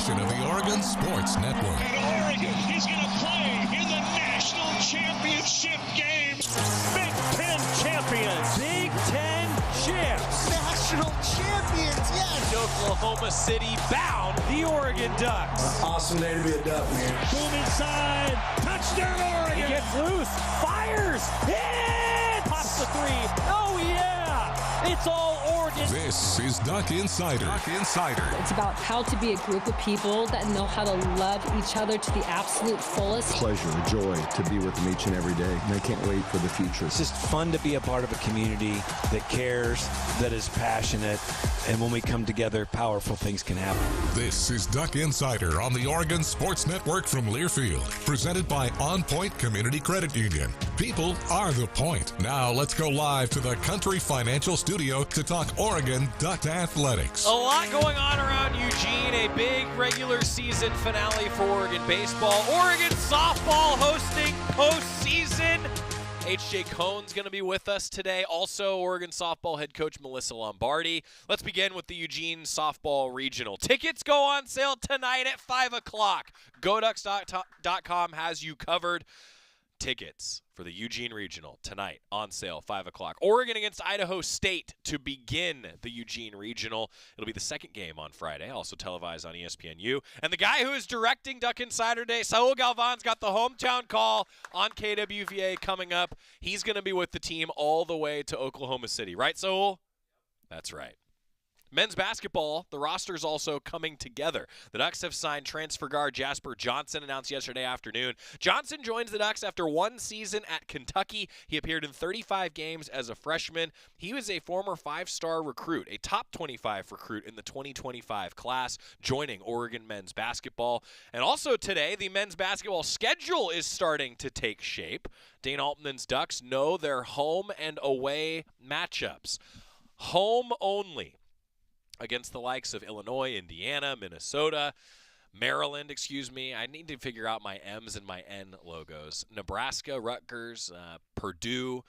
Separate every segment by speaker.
Speaker 1: station of the Oregon Sports Network.
Speaker 2: And Oregon is going to play in the national championship game.
Speaker 3: Big Ten champions. Big Ten champs.
Speaker 4: National champions, yes.
Speaker 3: Oklahoma City bound the Oregon Ducks.
Speaker 5: Awesome day to be a Duck, man.
Speaker 3: Boom inside. Touchdown Oregon. He gets loose. Fires. Hits. Pops the three. Oh, yeah. It's all Oregon.
Speaker 1: This is Duck Insider. Duck Insider.
Speaker 6: It's about how to be a group of people that know how to love each other to the absolute fullest.
Speaker 7: Pleasure, joy to be with them each and every day. And I can't wait for the future.
Speaker 8: It's just fun to be a part of a community that cares, that is passionate, and when we come together, powerful things can happen.
Speaker 1: This is Duck Insider on the Oregon Sports Network from Learfield, presented by OnPoint Community Credit Union. People are the point. Now let's go live to the Country Financial Studio to talk Oregon Duck athletics.
Speaker 9: A lot going on around Eugene, a big regular season finale for Oregon baseball. Oregon softball hosting postseason. H.J. Cohn's going to be with us today. Also, Oregon softball head coach Melyssa Lombardi. Let's begin with the Eugene softball regional. Tickets go on sale tonight at 5 o'clock. GoDucks.com has you covered. Tickets for the Eugene Regional tonight on sale, 5 o'clock. Oregon against Idaho State to begin the Eugene Regional. It'll be the second game on Friday, also televised on ESPNU. And the guy who is directing Duck Insider Day, Saul Galvan's got the hometown call on KWVA coming up. He's going to be with the team all the way to Oklahoma City. Right, Saul? That's right. Men's basketball, the roster's also coming together. The Ducks have signed transfer guard Jasper Johnson, announced yesterday afternoon. Johnson joins the Ducks after one season at Kentucky. He appeared in 35 games as a freshman. He was a former five-star recruit, a top 25 recruit in the 2025 class, joining Oregon men's basketball. And also today, the men's basketball schedule is starting to take shape. Dane Altman's Ducks know their home and away matchups. Home only against the likes of Illinois, Indiana, Minnesota, Maryland, I need to figure out my M's and my N logos. Nebraska, Rutgers, Purdue.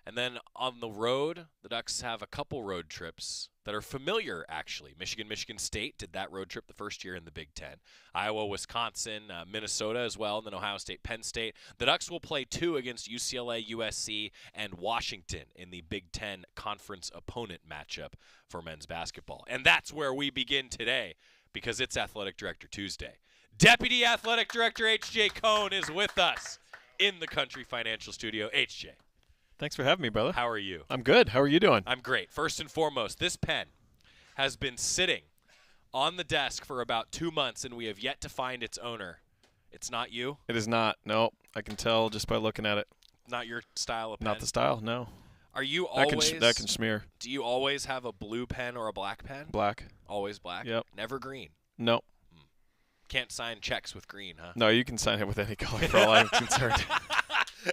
Speaker 9: And then on the road, the Ducks have a couple road trips that are familiar, actually. Michigan State did that road trip the first year in the Big Ten. Iowa, Wisconsin, Minnesota as well, and then Ohio State, Penn State. The Ducks will play two against UCLA, USC, and Washington in the Big Ten conference opponent matchup for men's basketball. And that's where we begin today, because it's Athletic Director Tuesday. Deputy Athletic Director H.J. Cohn is with us in the Country Financial Studio. H.J.
Speaker 10: Thanks for having me, brother.
Speaker 9: How are you?
Speaker 10: I'm good. How are you doing?
Speaker 9: I'm great. First and foremost, this pen has been sitting on the desk for about 2 months, and we have yet to find its owner. It's not you?
Speaker 10: It is not. No, I can tell just by looking at it.
Speaker 9: Not your style of pen?
Speaker 10: Not the style, no.
Speaker 9: Are you always –
Speaker 10: That can smear.
Speaker 9: Do you always have a blue pen or a black pen?
Speaker 10: Black.
Speaker 9: Always black?
Speaker 10: Yep.
Speaker 9: Never green?
Speaker 10: No.
Speaker 9: Can't sign checks with green, huh?
Speaker 10: No, you can sign it with any color for all I'm concerned.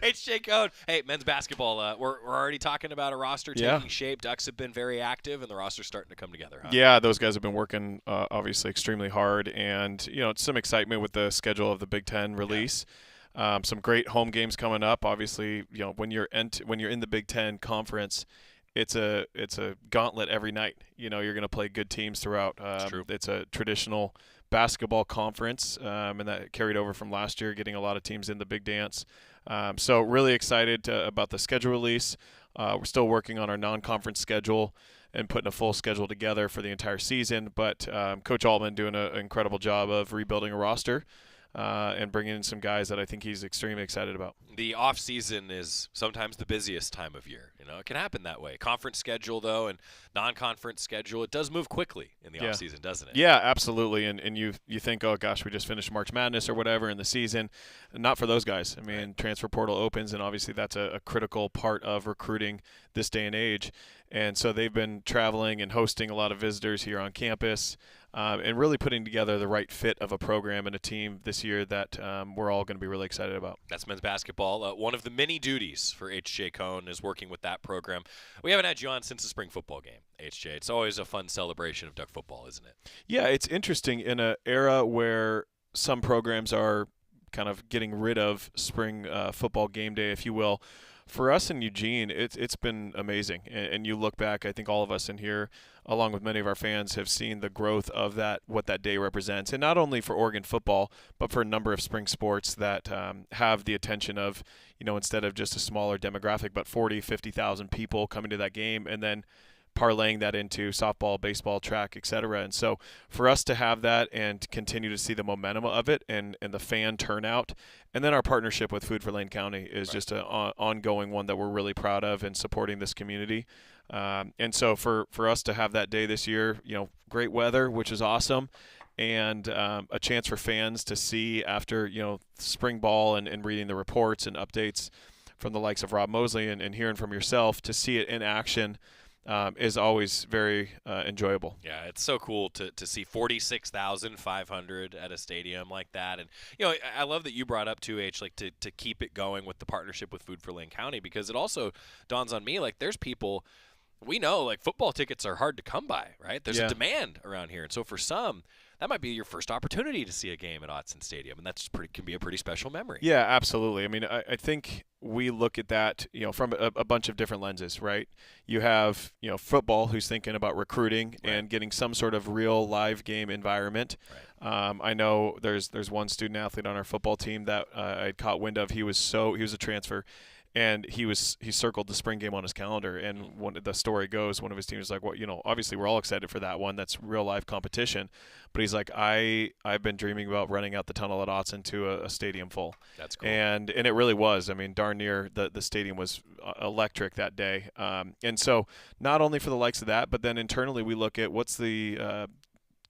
Speaker 9: H.J. Cohn. Hey, men's basketball, we're already talking about a roster taking shape. Ducks have been very active, and the roster's starting to come together, huh?
Speaker 10: Yeah, those guys have been working, obviously, extremely hard. And, some excitement with the schedule of the Big Ten release. Yeah. Some great home games coming up. Obviously, when you're in the Big Ten conference, it's a gauntlet every night. You're going to play good teams throughout.
Speaker 9: That's true.
Speaker 10: It's a traditional basketball conference, and that carried over from last year, getting a lot of teams in the big dance. So really excited about the schedule release. We're still working on our non-conference schedule and putting a full schedule together for the entire season. But Coach Altman doing an incredible job of rebuilding a roster and bringing in some guys that I think he's extremely excited about.
Speaker 9: The off season is sometimes the busiest time of year. It can happen that way. Conference schedule, though, and non-conference schedule, it does move quickly in the off season, doesn't it?
Speaker 10: Yeah, absolutely. And you think, oh gosh, we just finished March Madness or whatever in the season. Not for those guys. I mean, transfer portal opens, and obviously that's a critical part of recruiting this day and age. And so they've been traveling and hosting a lot of visitors here on campus. And really putting together the right fit of a program and a team this year that we're all going to be really excited about.
Speaker 9: That's men's basketball. One of the many duties for H.J. Cohn is working with that program. We haven't had you on since the spring football game, H.J. It's always a fun celebration of Duck football, isn't it?
Speaker 10: Yeah, it's interesting in an era where some programs are kind of getting rid of spring football game day, if you will. for us in Eugene, it's been amazing. And you look back, I think all of us in here, along with many of our fans, have seen the growth of what that day represents. And not only for Oregon football, but for a number of spring sports that have the attention of, instead of just a smaller demographic, but 40, 50,000 people coming to that game, and then parlaying that into softball, baseball, track, etc. And so for us to have that and to continue to see the momentum of it and the fan turnout, and then our partnership with Food for Lane County is just an ongoing one that we're really proud of and supporting this community. And so for us to have that day this year, great weather, which is awesome, and a chance for fans to see after, spring ball and reading the reports and updates from the likes of Rob Mosley and hearing from yourself, to see it in action is always very enjoyable.
Speaker 9: Yeah, it's so cool to see 46,500 at a stadium like that. And, I love that you brought up, too, H, like to keep it going with the partnership with Food for Lane County, because it also dawns on me, like, there's people – we know, like, football tickets are hard to come by, right? There's a demand around here. And so for some, that might be your first opportunity to see a game at Autzen Stadium, and that's can be a pretty special memory.
Speaker 10: Yeah, absolutely. I mean, I think we look at that, from a bunch of different lenses, right? You have, football, who's thinking about recruiting and getting some sort of real live game environment. Right. I know there's one student athlete on our football team that I had caught wind of. He was a transfer. And he circled the spring game on his calendar, and the story goes, one of his teams was like, well, obviously we're all excited for that one. That's real live competition. But he's like, I've been dreaming about running out the tunnel at Autzen to a stadium full.
Speaker 9: That's cool.
Speaker 10: And it really was. I mean, darn near the stadium was electric that day. And so not only for the likes of that, but then internally we look at what's the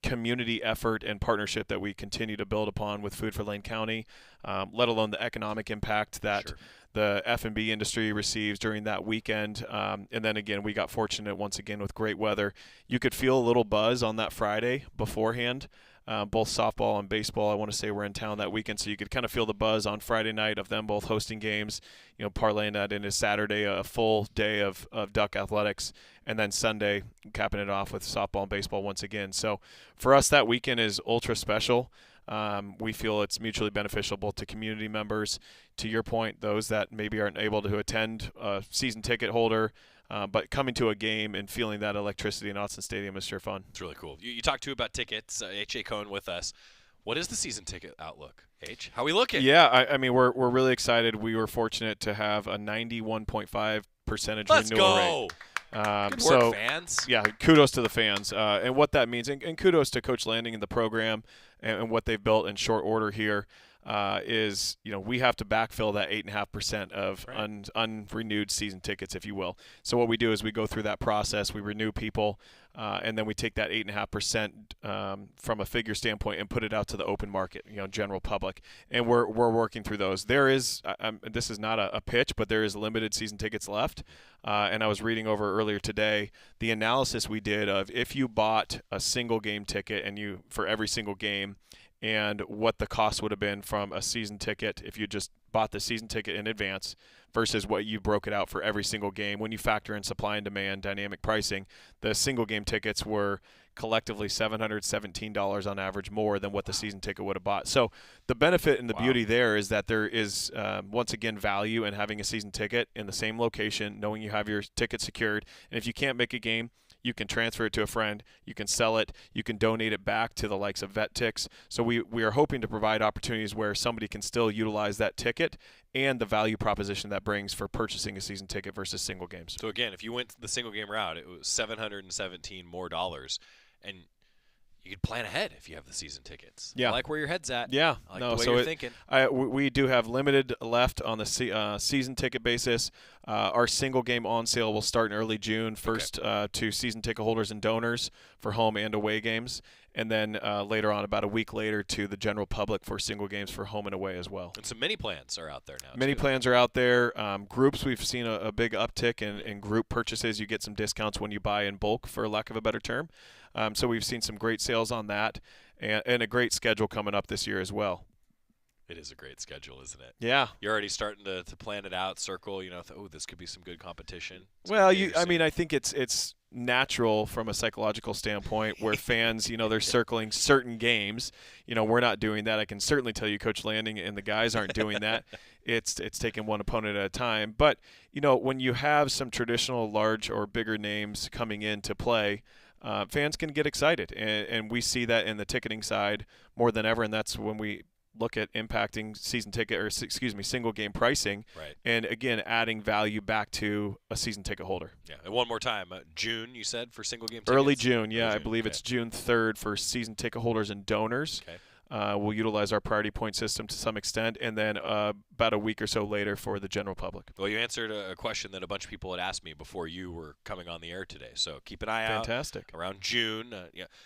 Speaker 10: community effort and partnership that we continue to build upon with Food for Lane County, let alone the economic impact that the F&B industry receives during that weekend. And then again, we got fortunate once again with great weather. You could feel a little buzz on that Friday beforehand. Both softball and baseball, I want to say, were in town that weekend, so you could kind of feel the buzz on Friday night of them both hosting games, parlaying that into Saturday, a full day of Duck athletics, and then Sunday capping it off with softball and baseball once again. So for us, that weekend is ultra special. We feel it's mutually beneficial both to community members, to your point, those that maybe aren't able to attend, a season ticket holder, but coming to a game and feeling that electricity in Autzen Stadium is sure fun.
Speaker 9: It's really cool. You talked, too, about tickets. H.J. Cohn with us. What is the season ticket outlook, H? How are we looking?
Speaker 10: Yeah, I mean, we're really excited. We were fortunate to have a 91.5% renewal rate.
Speaker 9: Good work, fans.
Speaker 10: Yeah, kudos to the fans and what that means. And kudos to Coach Landing and the program and what they've built in short order here is, we have to backfill that 8.5% of unrenewed season tickets, if you will. So what we do is we go through that process, we renew people, and then we take that 8.5% from a figure standpoint and put it out to the open market, general public. And we're working through those. There is, this is not a pitch, but there is limited season tickets left. And I was reading over earlier today the analysis we did of if you bought a single game ticket and for every single game, and what the cost would have been from a season ticket if you just bought the season ticket in advance versus what you broke it out for every single game. When you factor in supply and demand, dynamic pricing, the single game tickets were collectively $717 on average more than what the season ticket would have bought. So the benefit and the beauty there is that there is, once again, value in having a season ticket in the same location, knowing you have your ticket secured. And if you can't make a game, you can transfer it to a friend, you can sell it, you can donate it back to the likes of VetTix. So we are hoping to provide opportunities where somebody can still utilize that ticket and the value proposition that brings for purchasing a season ticket versus single games.
Speaker 9: So again, if you went the single game route, it was $717 more, and you could plan ahead if you have the season tickets.
Speaker 10: Yeah.
Speaker 9: I like where your head's at.
Speaker 10: Yeah.
Speaker 9: I like the way you're thinking.
Speaker 10: We do have limited left on the season ticket basis. Our single game on sale will start in early June, first to season ticket holders and donors for home and away games, and then later on, about a week later, to the general public for single games for home and away as well.
Speaker 9: And some mini plans are out there now.
Speaker 10: Mini plans are out there. Groups, we've seen a big uptick in group purchases. You get some discounts when you buy in bulk, for lack of a better term. So we've seen some great sales on that, and a great schedule coming up this year as well.
Speaker 9: It is a great schedule, isn't it?
Speaker 10: Yeah.
Speaker 9: You're already starting to plan it out, circle, this could be some good competition.
Speaker 10: Well, I think it's natural from a psychological standpoint where fans, they're circling certain games. We're not doing that. I can certainly tell you Coach Landing and the guys aren't doing that. It's taking one opponent at a time. But, when you have some traditional large or bigger names coming in to play, fans can get excited. And we see that in the ticketing side more than ever, and that's when we look at impacting single game pricing,
Speaker 9: right,
Speaker 10: and again adding value back to a season ticket holder.
Speaker 9: Yeah, and one more time, June you said for single game tickets?
Speaker 10: Early June, yeah.
Speaker 9: Early
Speaker 10: I believe it's June 3rd for season ticket holders and donors.
Speaker 9: Okay.
Speaker 10: We'll utilize our priority point system to some extent, and then about a week or so later for the general public.
Speaker 9: Well, you answered a question that a bunch of people had asked me before you were coming on the air today. So keep an eye out.
Speaker 10: Fantastic.
Speaker 9: Around June.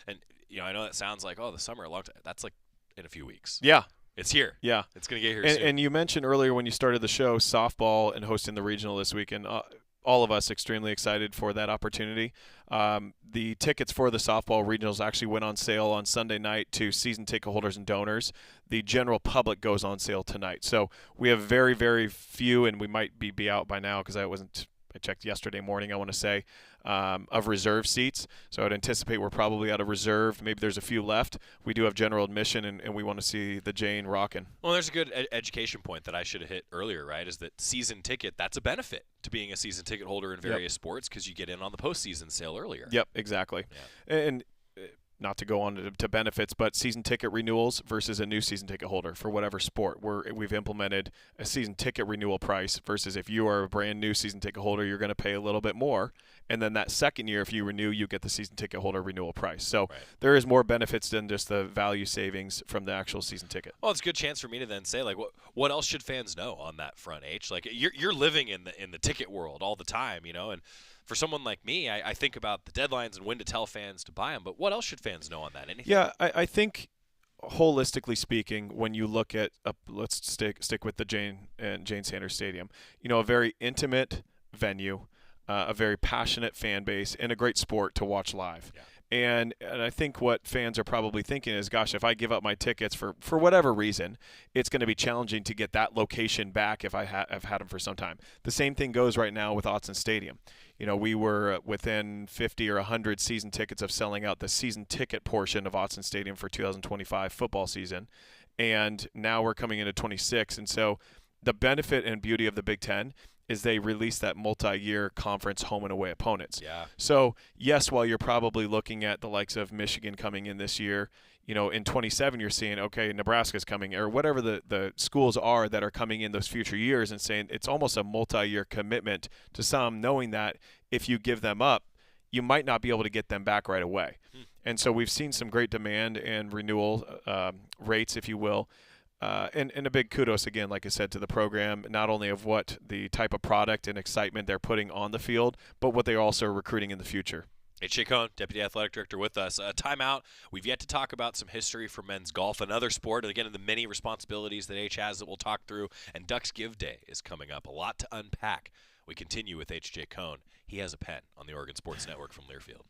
Speaker 9: And I know that sounds like, the summer, a long time. That's like in a few weeks.
Speaker 10: Yeah.
Speaker 9: It's here.
Speaker 10: Yeah.
Speaker 9: It's going to get here soon.
Speaker 10: And you mentioned earlier when you started the show, softball and hosting the regional this weekend. All of us extremely excited for that opportunity. The tickets for the softball regionals actually went on sale on Sunday night to season ticket holders and donors. The general public goes on sale tonight. So we have very, very few, and we might be out by now because I checked yesterday morning, I want to say, of reserve seats. So I'd anticipate we're probably out of reserve. Maybe there's a few left. We do have general admission, and we want to see the Jane rocking.
Speaker 9: Well, there's a good education point that I should have hit earlier, right, is that season ticket, that's a benefit to being a season ticket holder in various sports because you get in on the postseason sale earlier.
Speaker 10: Yep, exactly. Yeah. And not to go on to benefits, but season ticket renewals versus a new season ticket holder for whatever sport. We've implemented a season ticket renewal price versus if you are a brand new season ticket holder, you're going to pay a little bit more. And then that second year, if you renew, you get the season ticket holder renewal price. So there is more benefits than just the value savings from the actual season ticket.
Speaker 9: Well, it's a good chance for me to then say, like, what else should fans know on that front, H? Like, you're living in the ticket world all the time, and for someone like me, I think about the deadlines and when to tell fans to buy them. But what else should fans know on that? Anything?
Speaker 10: Yeah, I think holistically speaking, when you look at let's stick with the Jane Sanders Stadium, a very intimate venue, a very passionate fan base, and a great sport to watch live. Yeah. And I think what fans are probably thinking is, gosh, if I give up my tickets for whatever reason, it's going to be challenging to get that location back if I've had them for some time. The same thing goes right now with Autzen Stadium. We were within 50 or 100 season tickets of selling out the season ticket portion of Autzen Stadium for 2025 football season, and now we're coming into 26. And so the benefit and beauty of the Big Ten is they release that multi-year conference home and away opponents.
Speaker 9: Yeah.
Speaker 10: So, yes, while you're probably looking at the likes of Michigan coming in this year, in 27 you're seeing, okay, Nebraska's coming, or whatever the schools are that are coming in those future years, and saying it's almost a multi-year commitment to some, knowing that if you give them up, you might not be able to get them back right away. And so we've seen some great demand and renewal rates, if you will. And a big kudos, again, like I said, to the program, not only of what the type of product and excitement they're putting on the field, but what they're also recruiting in the future.
Speaker 9: H.J. Cohn, Deputy Athletic Director with us. Timeout. We've yet to talk about some history for men's golf, another sport, and again, the many responsibilities that H has that we'll talk through. And Ducks Give Day is coming up. A lot to unpack. We continue with H.J. Cohn. He has a pen on the Oregon Sports Network from Learfield.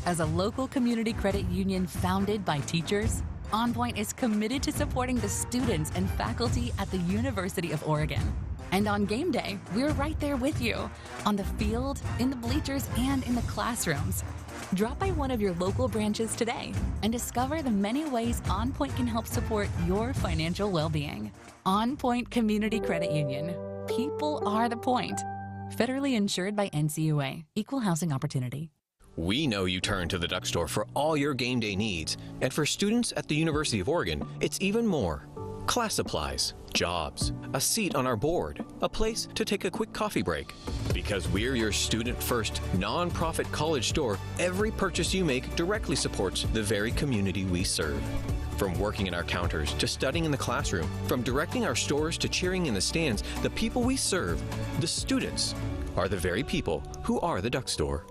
Speaker 11: As a local community credit union founded by teachers, OnPoint is committed to supporting the students and faculty at the University of Oregon. And on game day, we're right there with you, on the field, in the bleachers, and in the classrooms. Drop by one of your local branches today and discover the many ways OnPoint can help support your financial well-being. OnPoint Community Credit Union. People are the point. Federally insured by NCUA. Equal housing opportunity.
Speaker 12: We know you turn to the Duck Store for all your game day needs. And for students at the University of Oregon, it's even more. Class supplies, jobs, a seat on our board, a place to take a quick coffee break. Because we're your student-first, non-profit college store, every purchase you make directly supports the very community we serve. From working at our counters to studying in the classroom, from directing our stores to cheering in the stands, the people we serve, the students, are the very people who are the Duck Store.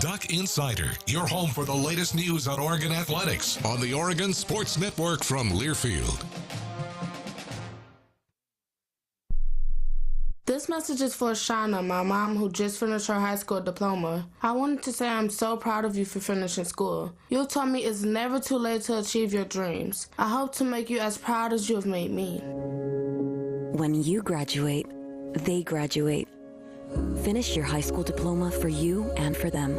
Speaker 1: Duck Insider, your home for the latest news on Oregon athletics on the Oregon Sports Network from Learfield.
Speaker 13: This message is for Shauna, my mom, who just finished her high school diploma. I wanted to say I'm so proud of you for finishing school. You told me it's never too late to achieve your dreams. I hope to make you as proud as you have made me.
Speaker 14: When you graduate, they graduate. Finish your high school diploma for you and for them.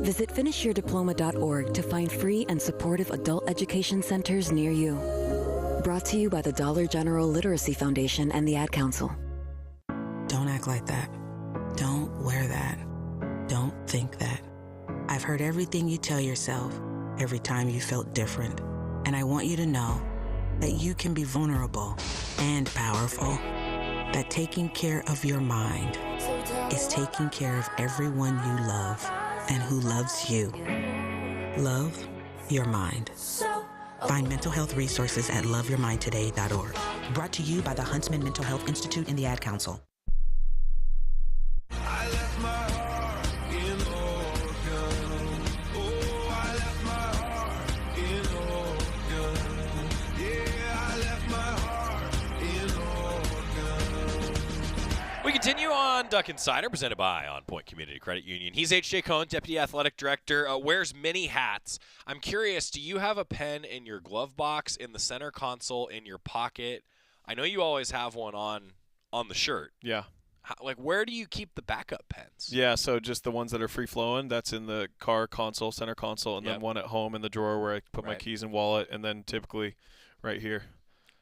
Speaker 14: Visit finishyourdiploma.org to find free and supportive adult education centers near you. Brought to you by the Dollar General Literacy Foundation and the Ad Council.
Speaker 15: Don't act like that. Don't wear that. Don't think that. I've heard everything you tell yourself every time you felt different. And I want you to know that you can be vulnerable and powerful. That taking care of your mind is taking care of everyone you love and who loves you. Love your mind. Find mental health resources at loveyourmindtoday.org. Brought to you by the Huntsman Mental Health Institute and the Ad Council.
Speaker 9: We continue on Duck Insider, presented by OnPoint Community Credit Union. He's H.J. Cohn, Deputy Athletic Director, wears many hats. I'm curious, do you have a pen in your glove box, in the center console, in your pocket? I know you always have one on the shirt.
Speaker 10: Yeah.
Speaker 9: Where do you keep the backup pens?
Speaker 10: Yeah, so just the ones that are free-flowing, that's in the car console, center console, and then one at home in the drawer where I put my keys and wallet, and then typically right here,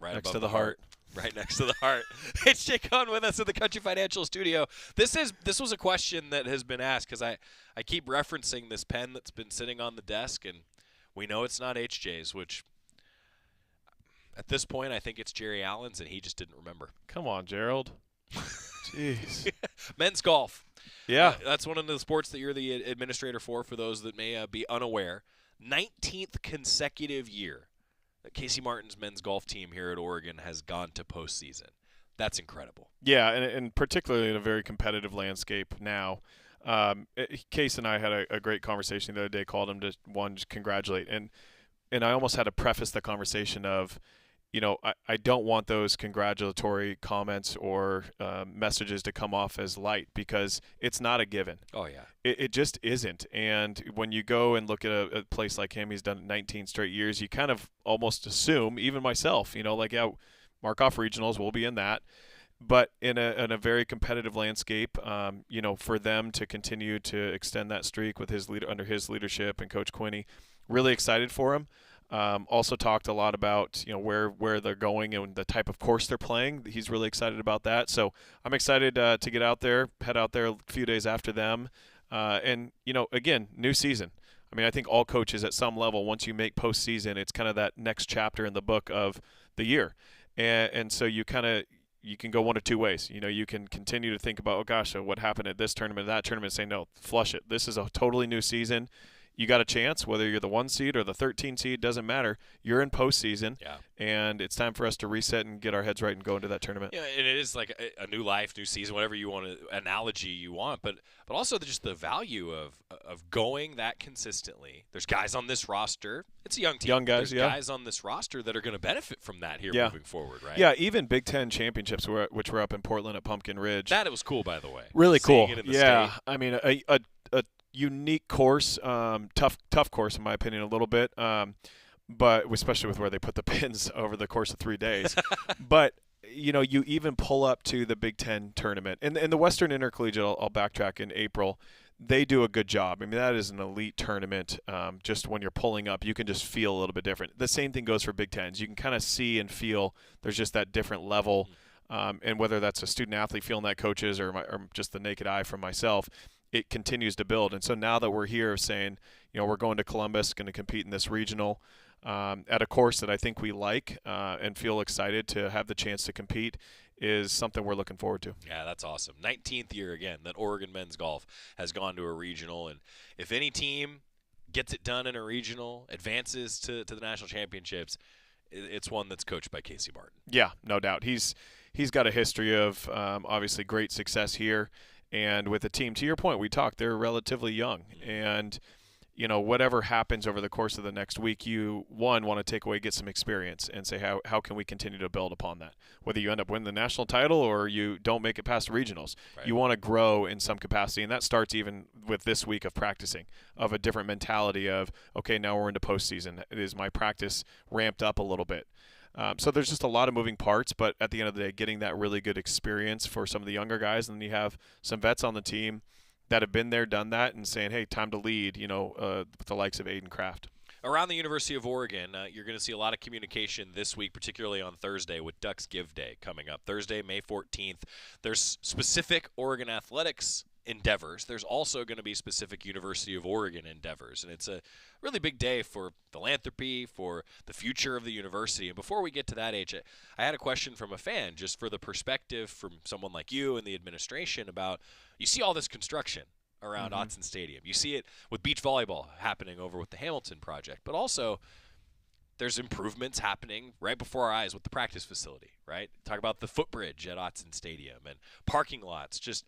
Speaker 9: right
Speaker 10: next
Speaker 9: above
Speaker 10: to the heart.
Speaker 9: Right next to the heart. H.J. Cohn with us at the Country Financial Studio. This was a question that has been asked because I keep referencing this pen that's been sitting on the desk, and we know it's not H.J.'s, which at this point I think it's Jerry Allen's, and he just didn't remember.
Speaker 10: Come on, Gerald. Jeez.
Speaker 9: Men's golf.
Speaker 10: Yeah.
Speaker 9: That's one of the sports that you're the administrator for those that may be unaware. 19th consecutive year that Casey Martin's men's golf team here at Oregon has gone to postseason. That's incredible.
Speaker 10: Yeah, and particularly in a very competitive landscape now. Case and I had a great conversation the other day, called him to just congratulate. And I almost had to preface the conversation of, I don't want those congratulatory comments or messages to come off as light, because it's not a given.
Speaker 9: Oh, yeah.
Speaker 10: It just isn't. And when you go and look at a place like him, he's done it 19 straight years, you kind of almost assume, even myself, mark off regionals, we'll be in that. But in a very competitive landscape, for them to continue to extend that streak with under his leadership and Coach Quinney, really excited for him. Also talked a lot about where they're going and the type of course they're playing. He's really excited about that. So I'm excited to get out there, head out there a few days after them. And again, new season. I mean, I think all coaches at some level, once you make postseason, it's kind of that next chapter in the book of the year. And so you can go one of two ways. You can continue to think about, oh gosh, so what happened at this tournament, that tournament, and say, no, flush it. This is a totally new season. You got a chance, whether you're the 1 seed or the 13 seed, doesn't matter. You're in postseason, and it's time for us to reset and get our heads right and go into that tournament.
Speaker 9: Yeah, and it is like a new life, new season, whatever analogy you want, but also just the value of going that consistently. There's guys on this roster. It's a young team.
Speaker 10: Young guys,
Speaker 9: There's guys on this roster that are going to benefit from that here moving forward, right?
Speaker 10: Yeah, even Big Ten championships, which were up in Portland at Pumpkin Ridge.
Speaker 9: That was cool, by the way.
Speaker 10: Really cool.
Speaker 9: Seeing it in the
Speaker 10: state.
Speaker 9: state.
Speaker 10: I mean, a unique course, tough course in my opinion a little bit, but especially with where they put the pins over the course of 3 days. But you even pull up to the Big Ten tournament and the Western Intercollegiate. I'll backtrack in April. They do a good job. I mean, that is an elite tournament. Just when you're pulling up, you can just feel a little bit different. The same thing goes for Big Tens. You can kind of see and feel there's just that different level, and whether that's a student athlete feeling that, coaches, or just the naked eye from myself, it continues to build. And so now that we're here saying, we're going to Columbus, going to compete in this regional at a course that I think we like and feel excited to have the chance to compete, is something we're looking forward to.
Speaker 9: Yeah, that's awesome. 19th year again that Oregon men's golf has gone to a regional. And if any team gets it done in a regional, advances to the national championships, it's one that's coached by Casey Martin.
Speaker 10: Yeah, no doubt. He's got a history of obviously great success here. And with the team, to your point, we talked, they're relatively young. And, whatever happens over the course of the next week, you, want to take away, get some experience and say, how can we continue to build upon that? Whether you end up winning the national title or you don't make it past regionals, you want to grow in some capacity. And that starts even with this week of practicing, of a different mentality of, okay, now we're into postseason. Is my practice ramped up a little bit? So there's just a lot of moving parts, but at the end of the day, getting that really good experience for some of the younger guys, and then you have some vets on the team that have been there, done that, and saying, hey, time to lead, with the likes of Aiden Kraft.
Speaker 9: Around the University of Oregon, you're going to see a lot of communication this week, particularly on Thursday with Ducks Give Day coming up. Thursday, May 14th. There's specific Oregon athletics endeavors. There's also going to be specific University of Oregon endeavors, and it's a really big day for philanthropy, for the future of the university. And before we get to that, H, I had a question from a fan, just for the perspective from someone like you and the administration about, you see all this construction around Autzen Stadium. You see it with beach volleyball happening over with the Hamilton project, but also there's improvements happening right before our eyes with the practice facility, right? Talk about the footbridge at Autzen Stadium and parking lots. Just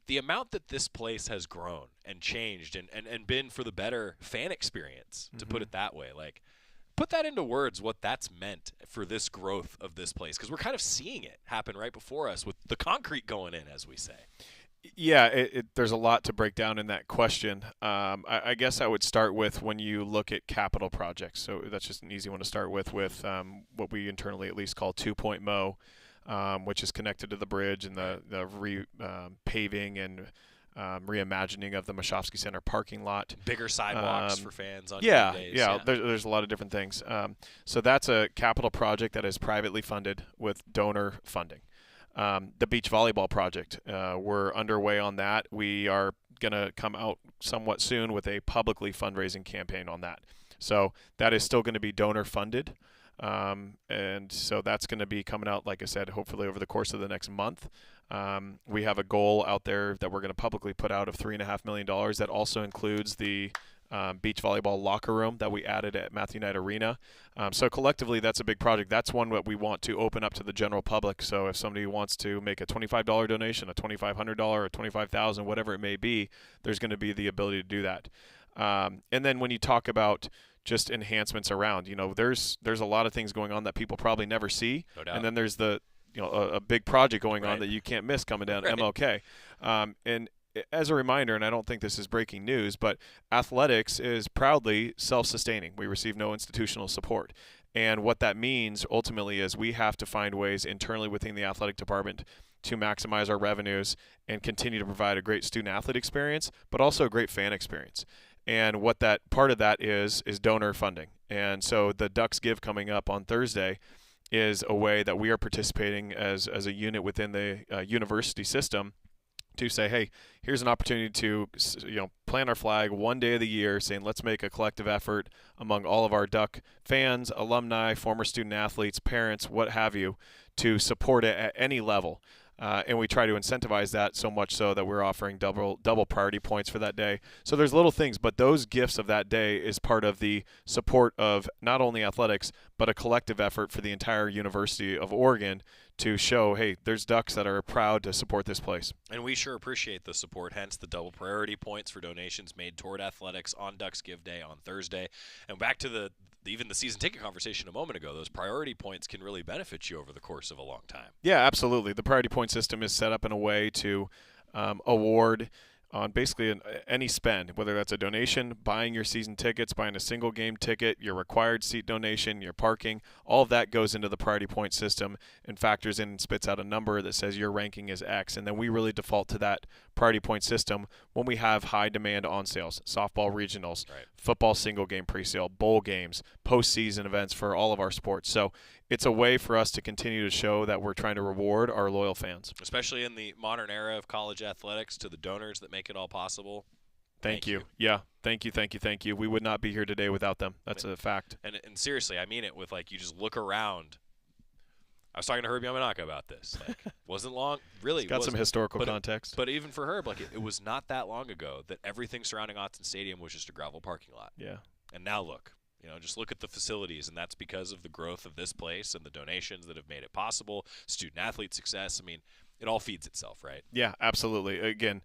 Speaker 9: the amount that this place has grown and changed and been for the better fan experience, to put it that way. Like, put that into words, what that's meant for this growth of this place, because we're kind of seeing it happen right before us with the concrete going in, as we say.
Speaker 10: Yeah, there's a lot to break down in that question. I guess I would start with when you look at capital projects. So that's just an easy one to start with what we internally at least call 2-point Mo, which is connected to the bridge and the paving and reimagining of the Mashofsky Center parking lot.
Speaker 9: Bigger sidewalks for fans on
Speaker 10: game
Speaker 9: days.
Speaker 10: Yeah, there's a lot of different things. So that's a capital project that is privately funded with donor funding. The beach volleyball project, we're underway on that. We are going to come out somewhat soon with a publicly fundraising campaign on that. So that is still going to be donor funded. And so that's going to be coming out, like I said, hopefully over the course of the next month. We have a goal out there that we're going to publicly put out of $3.5 million. That also includes the beach volleyball locker room that we added at Matthew Knight Arena. So collectively, that's a big project. That's one that we want to open up to the general public. So if somebody wants to make a $25 donation, a $2,500, or $25,000, whatever it may be, there's going to be the ability to do that. And then when you talk about just enhancements around, there's a lot of things going on that people probably never see.
Speaker 9: No doubt.
Speaker 10: And then there's a big project going on that you can't miss coming down MLK. And as a reminder, and I don't think this is breaking news, but athletics is proudly self-sustaining. We receive no institutional support. And what that means ultimately is we have to find ways internally within the athletic department to maximize our revenues and continue to provide a great student-athlete experience, but also a great fan experience. And what that part of that is donor funding. And so the Ducks Give coming up on Thursday is a way that we are participating as a unit within the university system to say, hey, here's an opportunity to plant our flag one day of the year, saying let's make a collective effort among all of our Duck fans, alumni, former student athletes, parents, what have you, to support it at any level. And we try to incentivize that so much so that we're offering double priority points for that day. So there's little things, but those gifts of that day is part of the support of not only athletics, but a collective effort for the entire University of Oregon to show, hey, there's Ducks that are proud to support this place.
Speaker 9: And we sure appreciate the support, hence the double priority points for donations made toward athletics on Ducks Give Day on Thursday. And back to even the season ticket conversation a moment ago, those priority points can really benefit you over the course of a long time.
Speaker 10: Yeah, absolutely. The priority point system is set up in a way to award on basically any spend, whether that's a donation, buying your season tickets, buying a single game ticket, your required seat donation, your parking, all of that goes into the priority point system and factors in and spits out a number that says your ranking is X. And then we really default to that priority point system when we have high demand on sales, softball regionals, football single game presale, bowl games, postseason events for all of our sports. So it's a way for us to continue to show that we're trying to reward our loyal fans.
Speaker 9: Especially in the modern era of college athletics, to the donors that make it all possible.
Speaker 10: Thank you. Yeah. Thank you. We would not be here today without them. That's a fact.
Speaker 9: And seriously, I mean it with, like, you just look around. I was talking to Herbie Yamanaka about this. Like, wasn't long. Really.
Speaker 10: It's got some historical context.
Speaker 9: But even for Herb, like, it was not that long ago that everything surrounding Autzen Stadium was just a gravel parking lot.
Speaker 10: Yeah.
Speaker 9: And now look. Just look at the facilities, and that's because of the growth of this place and the donations that have made it possible, student-athlete success. I mean, it all feeds itself, right?
Speaker 10: Yeah, absolutely. Again,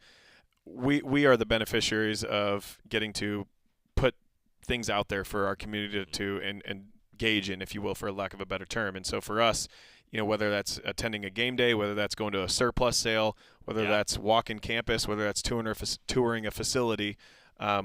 Speaker 10: we are the beneficiaries of getting to put things out there for our community to engage in, if you will, for lack of a better term. And so for us, whether that's attending a game day, whether that's going to a surplus sale, whether that's walking campus, whether that's touring a facility,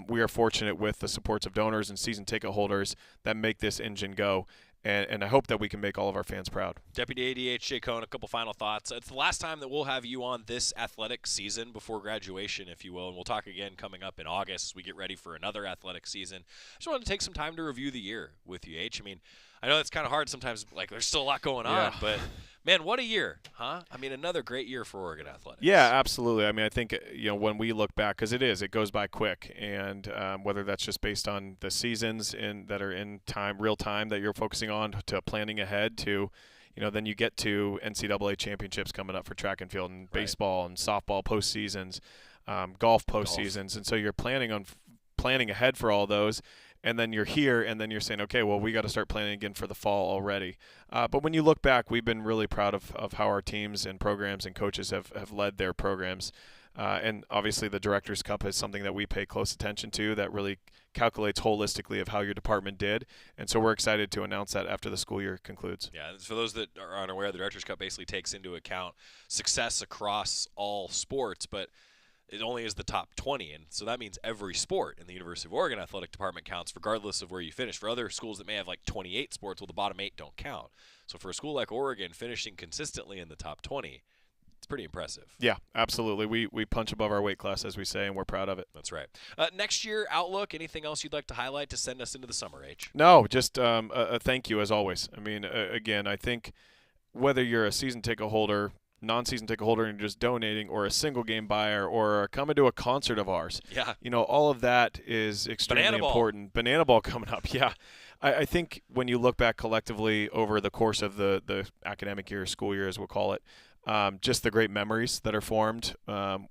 Speaker 10: we are fortunate with the supports of donors and season ticket holders that make this engine go. and I hope that we can make all of our fans proud.
Speaker 9: Deputy AD H.J. Cohn, a couple final thoughts. It's the last time that we'll have you on this athletic season before graduation, if you will, and we'll talk again coming up in August as we get ready for another athletic season. I just wanted to take some time to review the year with you, H. I mean, I know it's kind of hard sometimes, like there's still a lot going on, but man, what a year, huh? I mean, another great year for Oregon athletics.
Speaker 10: Yeah, absolutely. I mean, I think, when we look back, because it goes by quick, and whether that's just based on the seasons that are in time, real time that you're focusing on, to planning ahead, to, then you get to NCAA championships coming up for track and field and baseball and softball postseasons, golf postseasons, and so you're planning ahead for all those. And then you're here, and then you're saying, okay, well, we got to start planning again for the fall already. But when you look back, we've been really proud of how our teams and programs and coaches have led their programs. And obviously the Director's Cup is something that we pay close attention to, that really calculates holistically of how your department did. And so we're excited to announce that after the school year concludes.
Speaker 9: Yeah, for those that are unaware, the Director's Cup basically takes into account success across all sports, but it only is the top 20, and so that means every sport in the University of Oregon athletic department counts regardless of where you finish. For other schools that may have like 28 sports, well, the bottom 8 don't count. So for a school like Oregon, finishing consistently in the top 20, it's pretty impressive.
Speaker 10: Yeah, absolutely. We punch above our weight class, as we say, and we're proud of it.
Speaker 9: That's right. Next year, outlook, anything else you'd like to highlight to send us into the summer, H?
Speaker 10: No, just a thank you, as always. I mean, again, I think whether you're a season ticket holder, non-season ticket holder, and just donating, or a single game buyer, or coming to a concert of ours.
Speaker 9: Yeah.
Speaker 10: All of that is extremely important. Banana Ball coming up. Yeah. I think when you look back collectively over the course of the academic year, school year, as we'll call it, just the great memories that are formed,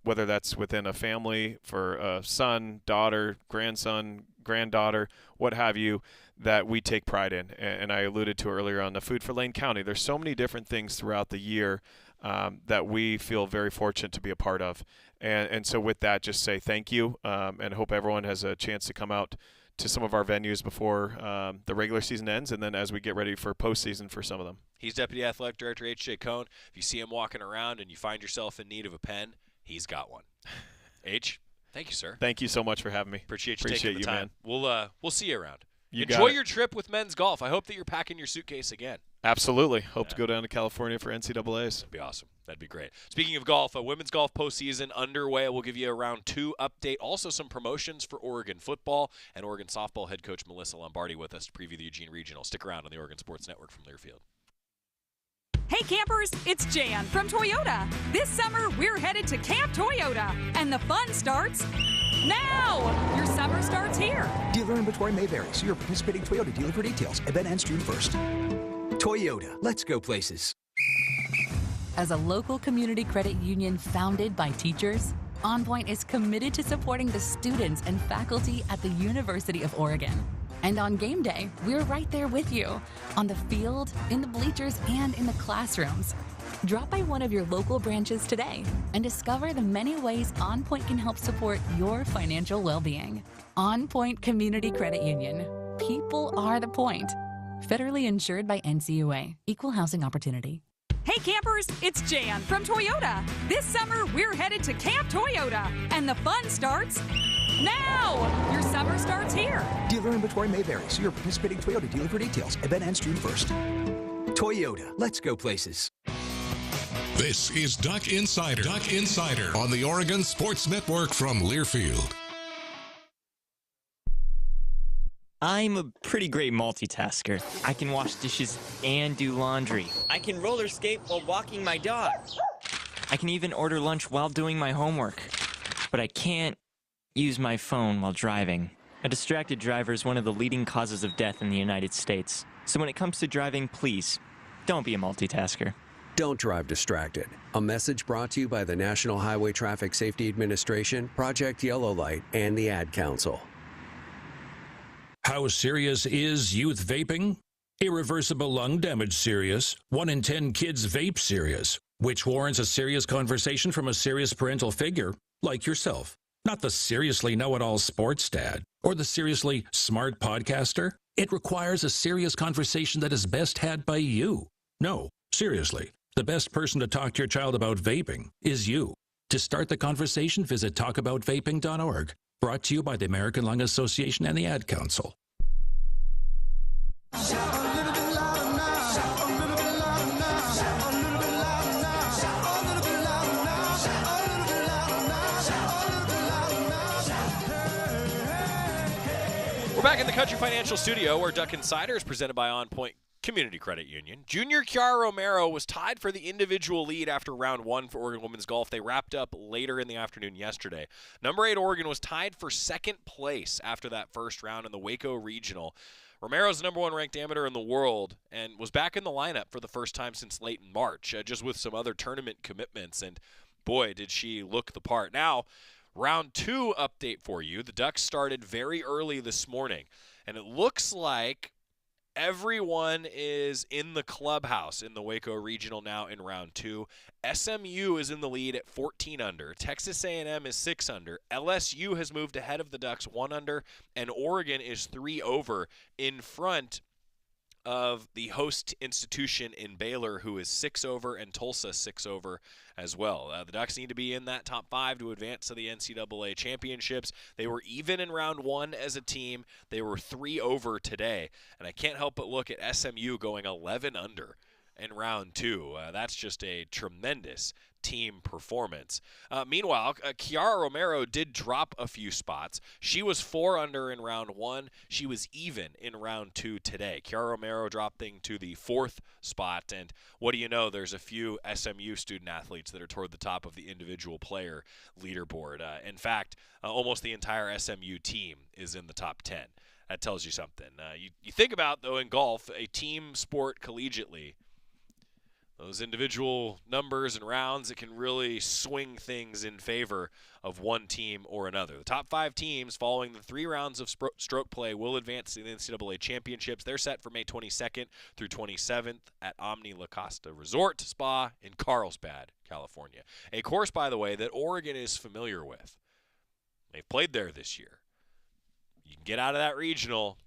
Speaker 10: whether that's within a family, for a son, daughter, grandson, granddaughter, what have you, that we take pride in. And I alluded to earlier on the Food for Lane County. There's so many different things throughout the year that we feel very fortunate to be a part of. And so with that, just say thank you, and hope everyone has a chance to come out to some of our venues before the regular season ends, and then as we get ready for postseason for some of them.
Speaker 9: He's Deputy Athletic Director H.J. Cohn. If you see him walking around and you find yourself in need of a pen, he's got one. H, thank you, sir.
Speaker 10: Thank you so much for having me.
Speaker 9: Appreciate you taking the time.
Speaker 10: Man.
Speaker 9: We'll see you around.
Speaker 10: You
Speaker 9: Enjoy your trip with men's golf. I hope that you're packing your suitcase again.
Speaker 10: Absolutely. Hope to go down to California for NCAAs.
Speaker 9: That'd be awesome. That'd be great. Speaking of golf, women's golf postseason underway. We'll give you a round 2 update. Also some promotions for Oregon football, and Oregon softball head coach Melyssa Lombardi with us to preview the Eugene Regional. Stick around on the Oregon Sports Network from Learfield.
Speaker 16: Hey campers, it's Jan from Toyota. This summer, we're headed to Camp Toyota, and the fun starts now. Your summer starts here.
Speaker 17: Dealer inventory may vary. See your participating Toyota dealer for details. Event ends June 1st. Toyota, let's go places.
Speaker 11: As a local community credit union founded by teachers, OnPoint is committed to supporting the students and faculty at the University of Oregon. And on game day, we're right there with you, on the field, in the bleachers, and in the classrooms. Drop by one of your local branches today and discover the many ways OnPoint can help support your financial well-being. OnPoint Community Credit Union. People are the point. Federally insured by NCUA. Equal housing opportunity.
Speaker 16: Hey campers, it's Jan from Toyota. This summer, we're headed to Camp Toyota, and the fun starts now. Your summer starts here.
Speaker 17: Dealer inventory may vary. See your participating Toyota dealer for details. Event ends June 1st. Toyota, let's go places.
Speaker 1: This is Duck Insider. Duck Insider on the Oregon Sports Network from Learfield.
Speaker 18: I'm a pretty great multitasker. I can wash dishes and do laundry.
Speaker 19: I can roller skate while walking my dog.
Speaker 18: I can even order lunch while doing my homework. But I can't use my phone while driving. A distracted driver is one of the leading causes of death in the United States. So when it comes to driving, please, don't be a multitasker.
Speaker 20: Don't drive distracted. A message brought to you by the National Highway Traffic Safety Administration, Project Yellow Light, and the Ad Council.
Speaker 21: How serious is youth vaping? Irreversible lung damage serious. 1 in 10 kids vape serious, which warrants a serious conversation from a serious parental figure like yourself. Not the seriously know-it-all sports dad or the seriously smart podcaster. It requires a serious conversation that is best had by you. No, seriously, the best person to talk to your child about vaping is you. To start the conversation, visit talkaboutvaping.org. Brought to you by the American Lung Association and the Ad Council.
Speaker 9: Country Financial Studio, where Duck Insider is presented by OnPoint Community Credit Union. Junior Kiara Romero was tied for the individual lead after round 1 for Oregon women's golf. They wrapped up later in the afternoon yesterday. Number 8 Oregon was tied for second place after that first round in the Waco Regional. Romero's the number 1 ranked amateur in the world and was back in the lineup for the first time since late in March, just with some other tournament commitments, and boy, did she look the part. Now, round 2 update for you. The Ducks started very early this morning, and it looks like everyone is in the clubhouse in the Waco Regional now in round 2. SMU is in the lead at 14 under. Texas A&M is 6 under. LSU has moved ahead of the Ducks 1 under, and Oregon is 3 over in front of the host institution in Baylor, who is 6 over, and Tulsa 6 over as well. The Ducks need to be in that top 5 to advance to the NCAA championships. They were even in round 1 as a team. They were 3 over today, and I can't help but look at SMU going 11 under in round 2. That's just a tremendous team performance. Meanwhile, Kiara Romero did drop a few spots. She was 4 under in round 1. She was even in round 2 today. Kiara Romero dropping to the 4th spot, and what do you know, there's a few SMU student athletes that are toward the top of the individual player leaderboard. In fact, almost the entire SMU team is in the top 10. That tells you something. You think about, though, in golf, a team sport collegiately, those individual numbers and rounds, it can really swing things in favor of one team or another. The top 5 teams following the 3 rounds of stroke play will advance to the NCAA championships. They're set for May 22nd through 27th at Omni La Costa Resort Spa in Carlsbad, California. A course, by the way, that Oregon is familiar with. They've played there this year. You can get out of that regional,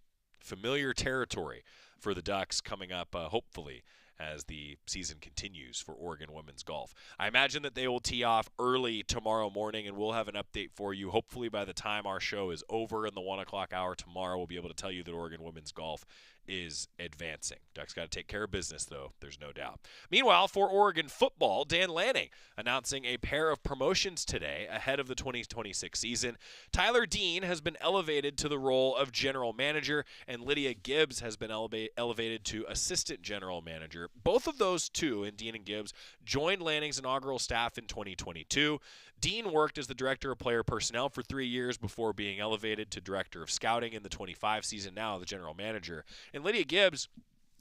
Speaker 9: familiar territory for the Ducks coming up, hopefully, as the season continues for Oregon women's golf. I imagine that they will tee off early tomorrow morning, and we'll have an update for you. Hopefully by the time our show is over in the 1 o'clock hour tomorrow, we'll be able to tell you that Oregon women's golf is advancing. Ducks got to take care of business, though, there's no doubt. Meanwhile, for Oregon football, Dan Lanning announcing a pair of promotions today ahead of the 2026 season. Tyler Dean has been elevated to the role of general manager, and Lydia Gibbs has been elevated to assistant general manager. Both of those two, and Dean and Gibbs, joined Lanning's inaugural staff in 2022. Dean worked as the director of player personnel for 3 years before being elevated to director of scouting in the 25 season, now the general manager. And Lydia Gibbs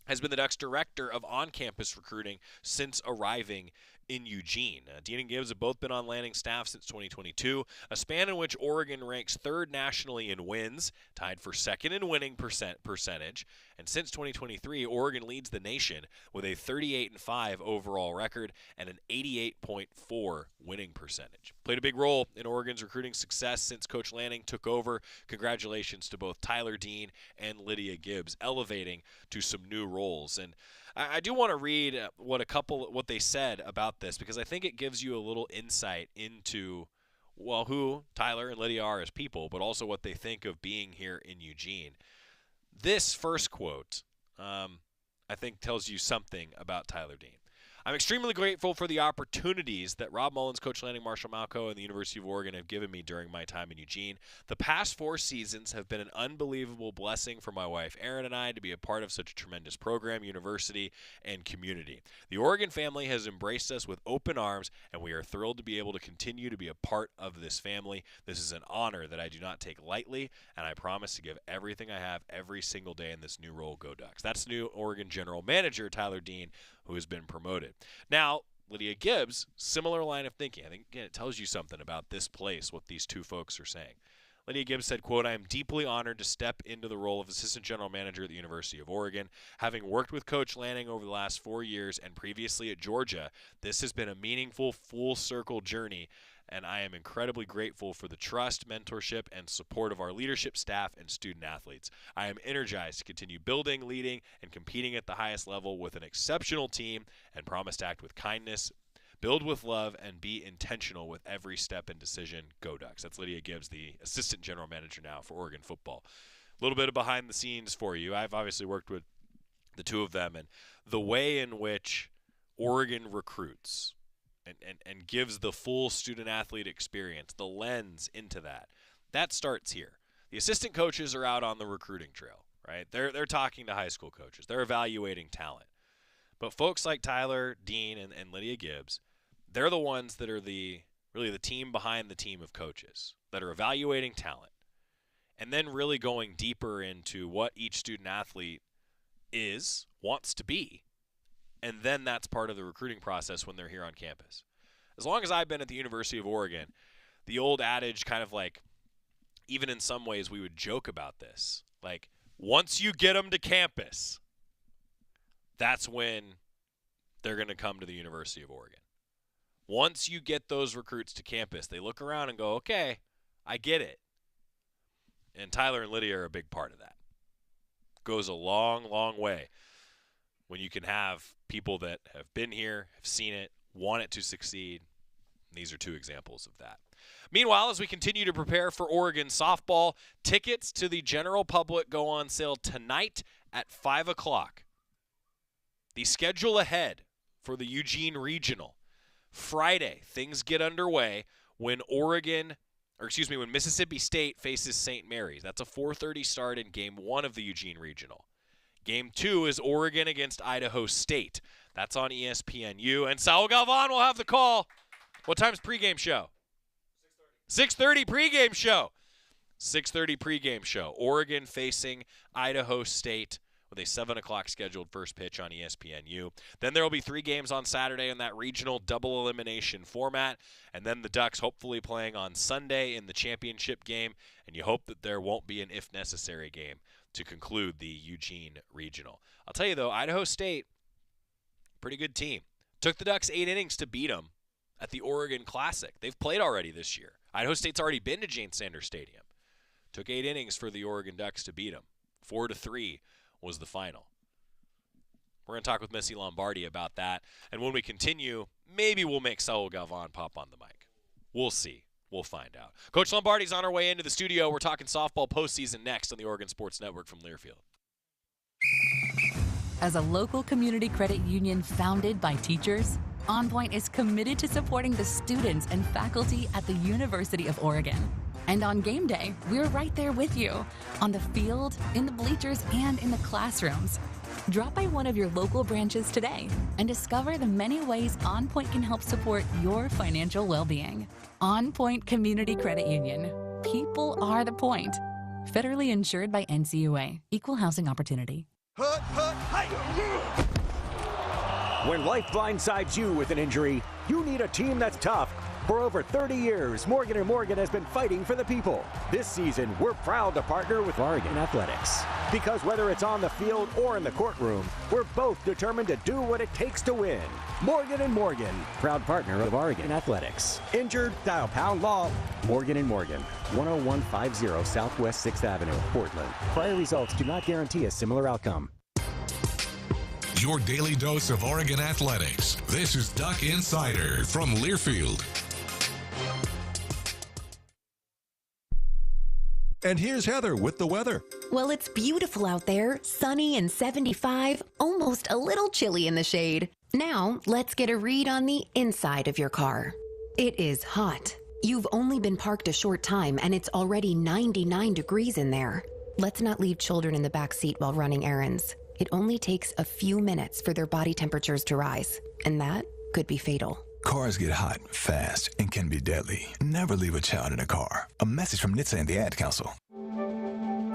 Speaker 9: has been the Ducks director of on-campus recruiting since arriving in Eugene. Dean and Gibbs have both been on Lanning's staff since 2022, a span in which Oregon ranks 3rd nationally in wins, tied for 2nd in winning percentage, and since 2023, Oregon leads the nation with a 38-5 overall record and an 88.4 winning percentage. Played a big role in Oregon's recruiting success since Coach Lanning took over. Congratulations to both Tyler Dean and Lydia Gibbs, elevating to some new roles. And I do want to read what they said about this, because I think it gives you a little insight into, well, who Tyler and Lydia are as people, but also what they think of being here in Eugene. This first quote, I think, tells you something about Tyler Dean. I'm extremely grateful for the opportunities that Rob Mullins, Coach Lanning, Marshall Malco, and the University of Oregon have given me during my time in Eugene. The past 4 seasons have been an unbelievable blessing for my wife, Erin, and I to be a part of such a tremendous program, university, and community. The Oregon family has embraced us with open arms, and we are thrilled to be able to continue to be a part of this family. This is an honor that I do not take lightly, and I promise to give everything I have every single day in this new role. Go Ducks. That's new Oregon General Manager Tyler Dean, who has been promoted. Now, Lydia Gibbs, similar line of thinking. I think, again, it tells you something about this place, what these two folks are saying. Lydia Gibbs said, quote, I am deeply honored to step into the role of Assistant General Manager at the University of Oregon. Having worked with Coach Lanning over the last 4 years and previously at Georgia, this has been a meaningful, full-circle journey, and I am incredibly grateful for the trust, mentorship, and support of our leadership staff and student athletes. I am energized to continue building, leading, and competing at the highest level with an exceptional team, and promise to act with kindness, build with love, and be intentional with every step and decision. Go Ducks. That's Lydia Gibbs, the Assistant General Manager now for Oregon football. A little bit of behind the scenes for you. I've obviously worked with the two of them, and the way in which Oregon recruits and gives the full student-athlete experience, the lens into that starts here. The assistant coaches are out on the recruiting trail, right? They're talking to high school coaches. They're evaluating talent. But folks like Tyler, Dean, and Lydia Gibbs, they're the ones that are really the team behind the team of coaches that are evaluating talent and then really going deeper into what each student athlete wants to be. And then that's part of the recruiting process when they're here on campus. As long as I've been at the University of Oregon, the old adage kind of like, even in some ways we would joke about this, like once you get them to campus, that's when they're going to come to the University of Oregon. Once you get those recruits to campus, they look around and go, okay, I get it. And Tyler and Lydia are a big part of that. Goes a long, long way when you can have people that have been here, have seen it, want it to succeed. These are two examples of that. Meanwhile, as we continue to prepare for Oregon softball, tickets to the general public go on sale tonight at 5 o'clock. The schedule ahead for the Eugene Regional. Friday, things get underway when when Mississippi State faces St. Mary's. That's a 4:30 start in Game 1 of the Eugene Regional. Game 2 is Oregon against Idaho State. That's on ESPNU. And Saul Galvan will have the call. What time's pregame show? 6:30 pregame show. 6:30 pregame show. Oregon facing Idaho State with a 7 o'clock scheduled first pitch on ESPNU. Then there will be 3 games on Saturday in that regional double elimination format. And then the Ducks hopefully playing on Sunday in the championship game. And you hope that there won't be an if necessary game to conclude the Eugene Regional. I'll tell you though, Idaho State, pretty good team. Took the Ducks 8 innings to beat them at the Oregon Classic. They've played already this year. Idaho State's already been to Jane Sanders Stadium. Took 8 innings for the Oregon Ducks to beat them. 4-3 was the final. We're going to talk with Missy Lombardi about that. And when we continue, maybe we'll make Saul Galvan pop on the mic. We'll see. We'll find out. Coach Lombardi's on our way into the studio. We're talking softball postseason next on the Oregon Sports Network from Learfield.
Speaker 11: As a local community credit union founded by teachers, OnPoint is committed to supporting the students and faculty at the University of Oregon. And on game day, we're right there with you, on the field, in the bleachers, and in the classrooms. Drop by one of your local branches today and discover the many ways OnPoint can help support your financial well-being. OnPoint Community Credit Union. People are the point. Federally insured by NCUA. Equal housing opportunity.
Speaker 2: When life blindsides you with an injury, you need a team that's tough. For over 30 years, Morgan & Morgan has been fighting for the people. This season, we're proud to partner with Oregon Athletics. Because whether it's on the field or in the courtroom, we're both determined to do what it takes to win. Morgan & Morgan, proud partner of Oregon Athletics. Injured? Dial pound law. Morgan & Morgan, 10150 Southwest 6th Avenue, Portland. Prior results do not guarantee a similar outcome.
Speaker 1: Your daily dose of Oregon athletics. This is Duck Insider from Learfield.
Speaker 22: And here's Heather with the weather.
Speaker 23: Well, it's beautiful out there, sunny and 75, almost a little chilly in the shade. Now, let's get a read on the inside of your car. It is hot. You've only been parked a short time and it's already 99 degrees in there. Let's not leave children in the back seat while running errands. It only takes a few minutes for their body temperatures to rise, and that could be fatal.
Speaker 22: Cars get hot, fast, and can be deadly. Never leave a child in a car. A message from NHTSA and the Ad Council.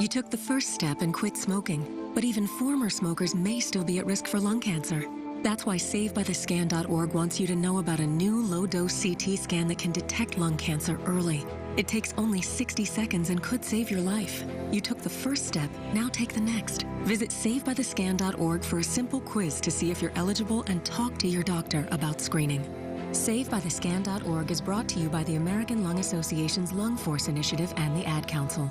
Speaker 14: You took the first step and quit smoking, but even former smokers may still be at risk for lung cancer. That's why SaveByTheScan.org wants you to know about a new low-dose CT scan that can detect lung cancer early. It takes only 60 seconds and could save your life. You took the first step, now take the next. Visit SaveByTheScan.org for a simple quiz to see if you're eligible and talk to your doctor about screening. SaveByTheScan.org is brought to you by the American Lung Association's Lung Force Initiative and the Ad Council.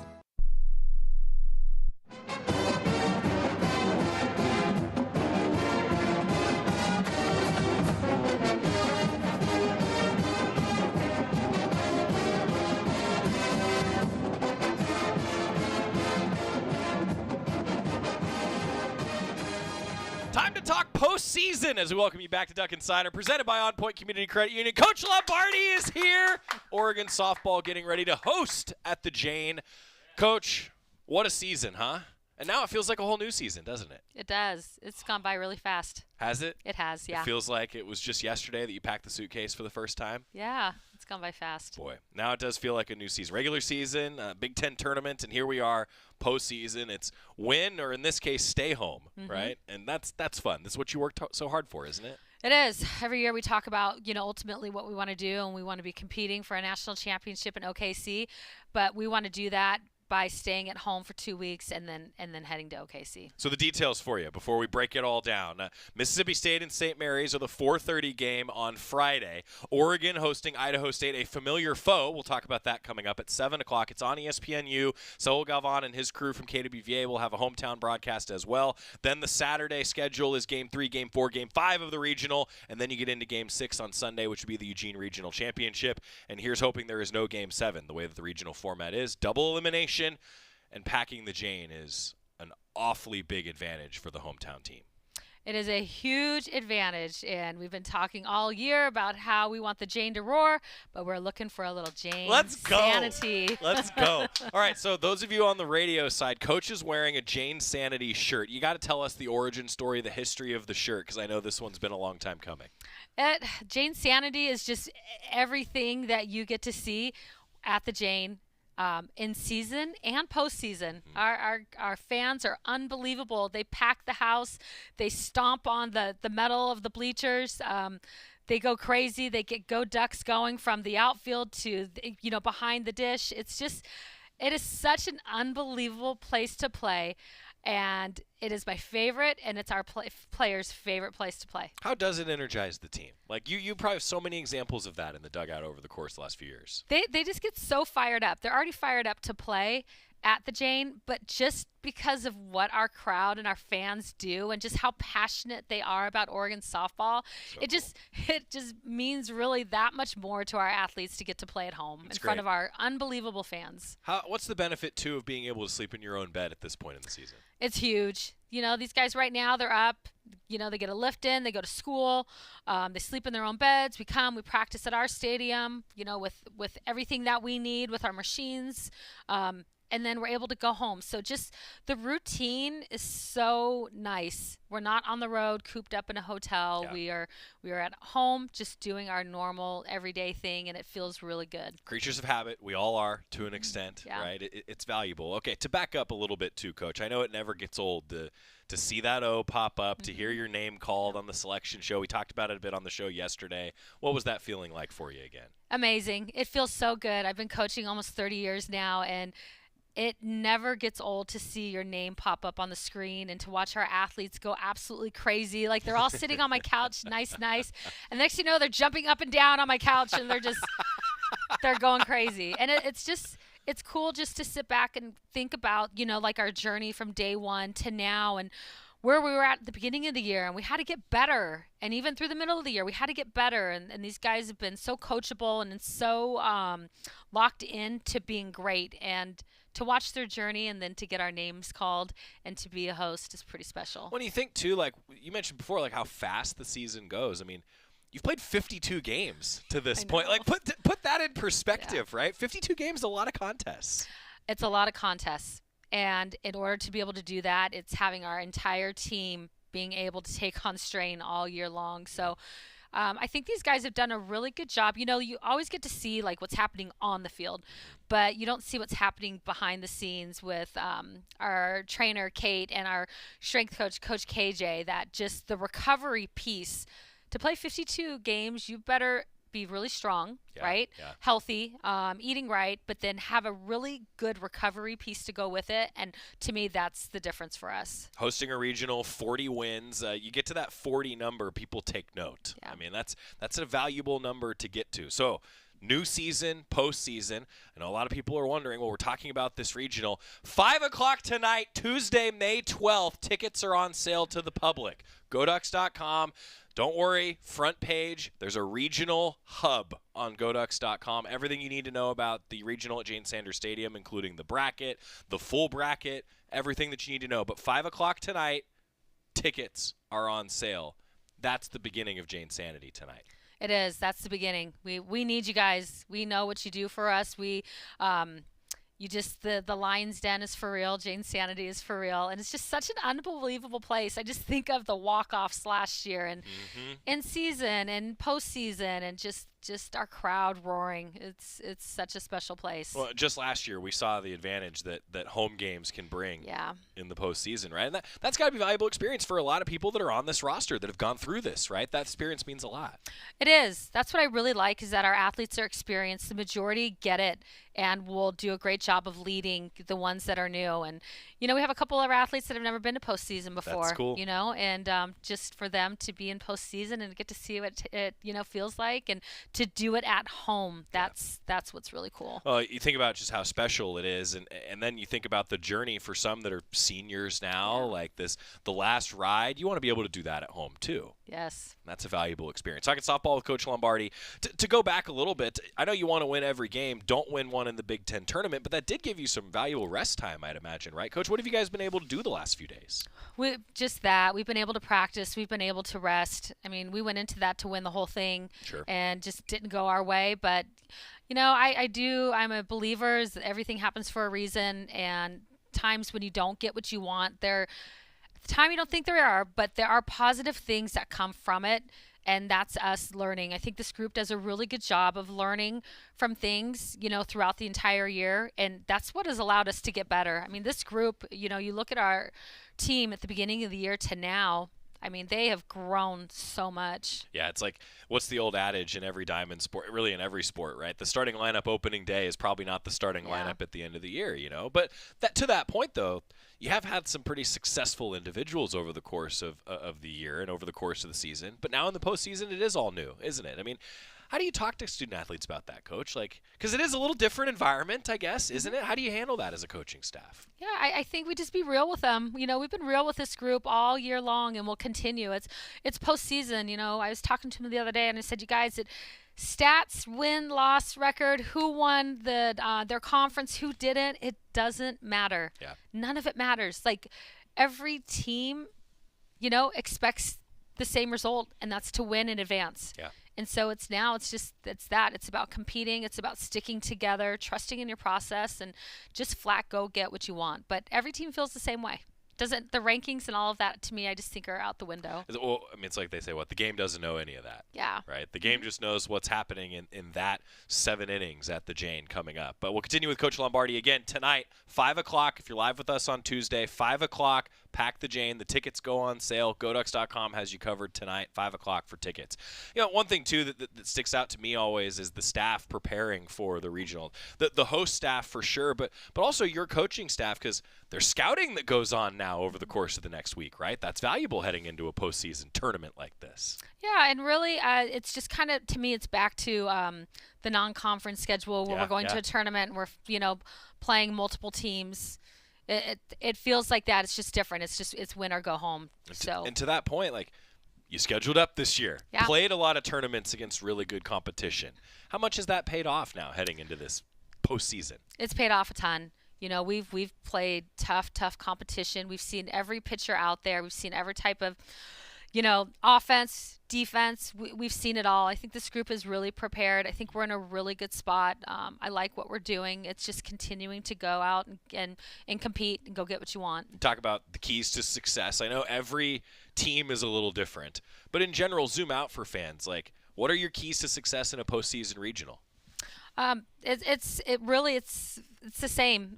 Speaker 9: Postseason as we welcome you back to Duck Insider, presented by OnPoint Community Credit Union. Coach Lombardi is here. Oregon softball getting ready to host at the Jane. Coach, what a season, huh? And now it feels like a whole new season, doesn't it?
Speaker 3: It does. It's gone by really fast.
Speaker 9: Has it?
Speaker 3: It has, yeah.
Speaker 9: It feels like it was just yesterday that you packed the suitcase for the first time.
Speaker 3: Yeah, it's gone by fast.
Speaker 9: Boy, now it does feel like a new season. Regular season, Big Ten tournament, and here we are, postseason. It's win, or in this case, stay home, right? And that's fun. That's what you worked so hard for, isn't it?
Speaker 3: It is. Every year we talk about, ultimately what we want to do, and we want to be competing for a national championship in OKC, but we want to do that by staying at home for 2 weeks and then heading to OKC.
Speaker 9: So the details for you before we break it all down. Mississippi State and St. Mary's are the 4:30 game on Friday. Oregon hosting Idaho State, a familiar foe. We'll talk about that coming up at 7 o'clock. It's on ESPNU. Saul Galvan and his crew from KWVA will have a hometown broadcast as well. Then the Saturday schedule is Game 3, Game 4, Game 5 of the regional, and then you get into Game 6 on Sunday, which would be the Eugene Regional Championship. And here's hoping there is no Game 7, the way that the regional format is. Double elimination. And packing the Jane is an awfully big advantage for the hometown team.
Speaker 3: It is a huge advantage, and we've been talking all year about how we want the Jane to roar, but we're looking for a little Jane sanity.
Speaker 9: Let's go. All right, so those of you on the radio side, Coach is wearing a Jane Sanity shirt. You got to tell us the origin story, the history of the shirt, because I know this one's been a long time coming.
Speaker 3: Jane Sanity is just everything that you get to see at the Jane. In season and postseason. Our fans are unbelievable. They pack the house. They stomp on the metal of the bleachers. They go crazy. They get Go Ducks going from the outfield to, behind the dish. It is such an unbelievable place to play. And it is my favorite, and it's our players' favorite place to play.
Speaker 9: How does it energize the team? Like, you probably have so many examples of that in the dugout over the course of the last few years.
Speaker 3: They just get so fired up. They're already fired up to play at the Jane, but just because of what our crowd and our fans do and just how passionate they are about Oregon softball, it just means really that much more to our athletes to get to play at home in front of our unbelievable fans.
Speaker 9: What's the benefit, too, of being able to sleep in your own bed at this point in the season?
Speaker 3: It's huge. These guys right now, they're up. They get a lift in. They go to school. They sleep in their own beds. We come. We practice at our stadium, with everything that we need with our machines. And then we're able to go home. So just the routine is so nice. We're not on the road, cooped up in a hotel. Yeah. We are at home just doing our normal everyday thing, and it feels really good.
Speaker 9: Creatures of habit. We all are to an extent, right? It's valuable. Okay, to back up a little bit too, Coach, I know it never gets old to see that O pop up, to hear your name called on the selection show. We talked about it a bit on the show yesterday. What was that feeling like for you again?
Speaker 3: Amazing. It feels so good. I've been coaching almost 30 years now, and it never gets old to see your name pop up on the screen and to watch our athletes go absolutely crazy. Like, they're all sitting on my couch, nice. And next thing you know, they're jumping up and down on my couch, and they're going crazy. And it's cool just to sit back and think about, like our journey from day one to now and where we were at the beginning of the year, and we had to get better. And even through the middle of the year, we had to get better. And these guys have been so coachable and so locked in to being great. And to watch their journey and then to get our names called and to be a host is pretty special.
Speaker 9: When you think, too, like you mentioned before, like how fast the season goes. I mean, you've played 52 games to this point. Like, put that in perspective, right? 52 games is a lot of contests.
Speaker 3: It's a lot of contests. And in order to be able to do that, it's having our entire team being able to take on strain all year long. So I think these guys have done a really good job. You always get to see like what's happening on the field, but you don't see what's happening behind the scenes with our trainer, Kate, and our strength coach, Coach KJ, that just the recovery piece. To play 52 games, you better be really strong, right? Yeah. Healthy, eating right, but then have a really good recovery piece to go with it. And to me, that's the difference for us.
Speaker 9: Hosting a regional, 40 wins. You get to that 40 number, people take note. Yeah. I mean, that's a valuable number to get to. So new season, postseason. I know a lot of people are wondering, well, we're talking about this regional. 5 o'clock tonight, Tuesday, May 12th. Tickets are on sale to the public. GoDucks.com. Don't worry, front page, there's a regional hub on GoDucks.com. Everything you need to know about the regional at Jane Sanders Stadium, including the bracket, the full bracket, everything that you need to know. But 5 o'clock tonight, tickets are on sale. That's the beginning of Jane Sanity tonight.
Speaker 3: It is. That's the beginning. We need you guys. We know what you do for us. We the Lion's Den is for real. Jane Sanity is for real. And it's just such an unbelievable place. I just think of the walk-offs last year and in season and postseason and just our crowd roaring. It's such a special place.
Speaker 9: Well, just last year we saw the advantage that home games can bring in the postseason, right? And that's got to be a valuable experience for a lot of people that are on this roster that have gone through this, right? That experience means a lot.
Speaker 3: It is. That's what I really like is that our athletes are experienced. The majority get it and will do a great job of leading the ones that are new. And, we have a couple of our athletes that have never been to postseason before.
Speaker 9: That's cool.
Speaker 3: And just for them to be in postseason and get to see what it feels like and to do it at home, that's what's really cool.
Speaker 9: Well, you think about just how special it is, and then you think about the journey for some that are seniors now, like the last ride. You want to be able to do that at home too.
Speaker 3: Yes.
Speaker 9: That's a valuable experience. Talking softball with Coach Lombardi. To go back a little bit, I know you want to win every game. Don't win one in the Big Ten tournament, but that did give you some valuable rest time, I'd imagine, right, Coach? What have you guys been able to do the last few days?
Speaker 3: We've been able to practice. We've been able to rest. I mean, we went into that to win the whole thing and just didn't go our way. But, I'm a believer that everything happens for a reason, and times when you don't get what you want, at the time you don't think there are, but there are positive things that come from it. And that's us learning. I think this group does a really good job of learning from things, throughout the entire year. And that's what has allowed us to get better. I mean, this group, you look at our team at the beginning of the year to now, I mean, they have grown so much.
Speaker 9: Yeah, it's like, what's the old adage in every diamond sport, really in every sport, right? The starting lineup opening day is probably not the starting lineup at the end of the year, But to that point, though, you have had some pretty successful individuals over the course of the year and over the course of the season. But now in the postseason, it is all new, isn't it? I mean, how do you talk to student athletes about that, Coach? Because it is a little different environment, I guess, isn't it? How do you handle that as a coaching staff?
Speaker 3: Yeah, I think we just be real with them. We've been real with this group all year long, and we'll continue. It's postseason. I was talking to them the other day, and I said, you guys, stats, win-loss record, who won their conference, who didn't, it doesn't matter.
Speaker 9: Yeah.
Speaker 3: None of it matters. Like, every team, expects the same result, and that's to win in advance.
Speaker 9: Yeah.
Speaker 3: And so it's that. It's about competing. It's about sticking together, trusting in your process, and just flat go get what you want. But every team feels the same way. The rankings and all of that, to me, I just think are out the window.
Speaker 9: Well, I mean, it's like they say, the game doesn't know any of that.
Speaker 3: Yeah.
Speaker 9: Right? The game just knows what's happening in that 7 innings at the Jane coming up. But we'll continue with Coach Lombardi again tonight, 5 o'clock. If you're live with us on Tuesday, 5 o'clock, pack the Jane. The tickets go on sale. GoDucks.com has you covered tonight, 5 o'clock for tickets. One thing, too, that sticks out to me always is the staff preparing for the regional. The host staff for sure, but also your coaching staff, because there's scouting that goes on now over the course of the next week, right? That's valuable heading into a postseason tournament like this.
Speaker 3: Yeah, and really, it's just kind of, to me, it's back to the non-conference schedule where we're going to a tournament and we're, playing multiple teams. It feels like that. It's just different. It's win or go home.
Speaker 9: And to that point, you scheduled up this year, played a lot of tournaments against really good competition. How much has that paid off now heading into this postseason?
Speaker 3: It's paid off a ton. We've played tough competition. We've seen every pitcher out there. We've seen every type of, offense, defense. We've seen it all. I think this group is really prepared. I think we're in a really good spot. I like what we're doing. It's just continuing to go out and compete and go get what you want.
Speaker 9: Talk about the keys to success. I know every team is a little different, but in general, zoom out for fans. What are your keys to success in a postseason regional?
Speaker 3: It's the same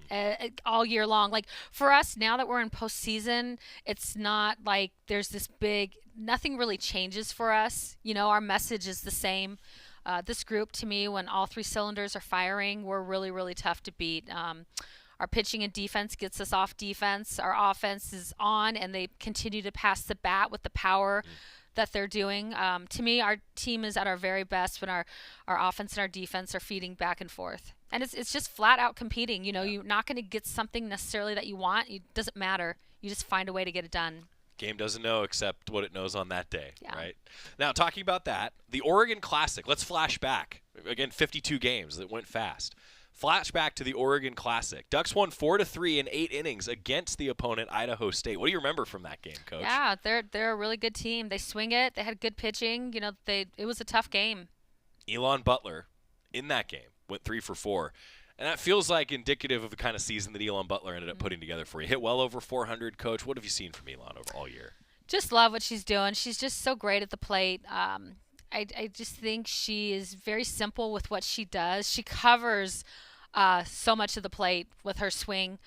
Speaker 3: all year long. For us, now that we're in postseason, it's not like there's this nothing really changes for us. Our message is the same. This group, to me, when all 3 cylinders are firing, we're really, really tough to beat. Our pitching and defense gets us off defense. Our offense is on, and they continue to pass the bat with the power that they're doing. To me, our team is at our very best when our offense and our defense are feeding back and forth. And it's just flat out competing. You're not going to get something necessarily that you want. It doesn't matter. You just find a way to get it done.
Speaker 9: Game doesn't know except what it knows on that day, right? Now, talking about that, the Oregon Classic. Let's flash back. Again, 52 games. That went fast. Flashback to the Oregon Classic. Ducks won 4-3 in 8 innings against the opponent, Idaho State. What do you remember from that game, Coach?
Speaker 3: Yeah, they're a really good team. They swing it. They had good pitching. It was a tough game.
Speaker 9: Elon Butler, in that game, went 3 for 4. And that feels like indicative of the kind of season that Elon Butler ended up putting together for you. Hit well over 400, Coach. What have you seen from Elon over all year?
Speaker 3: Just love what she's doing. She's just so great at the plate. I just think she is very simple with what she does. She covers so much of the plate with her swing.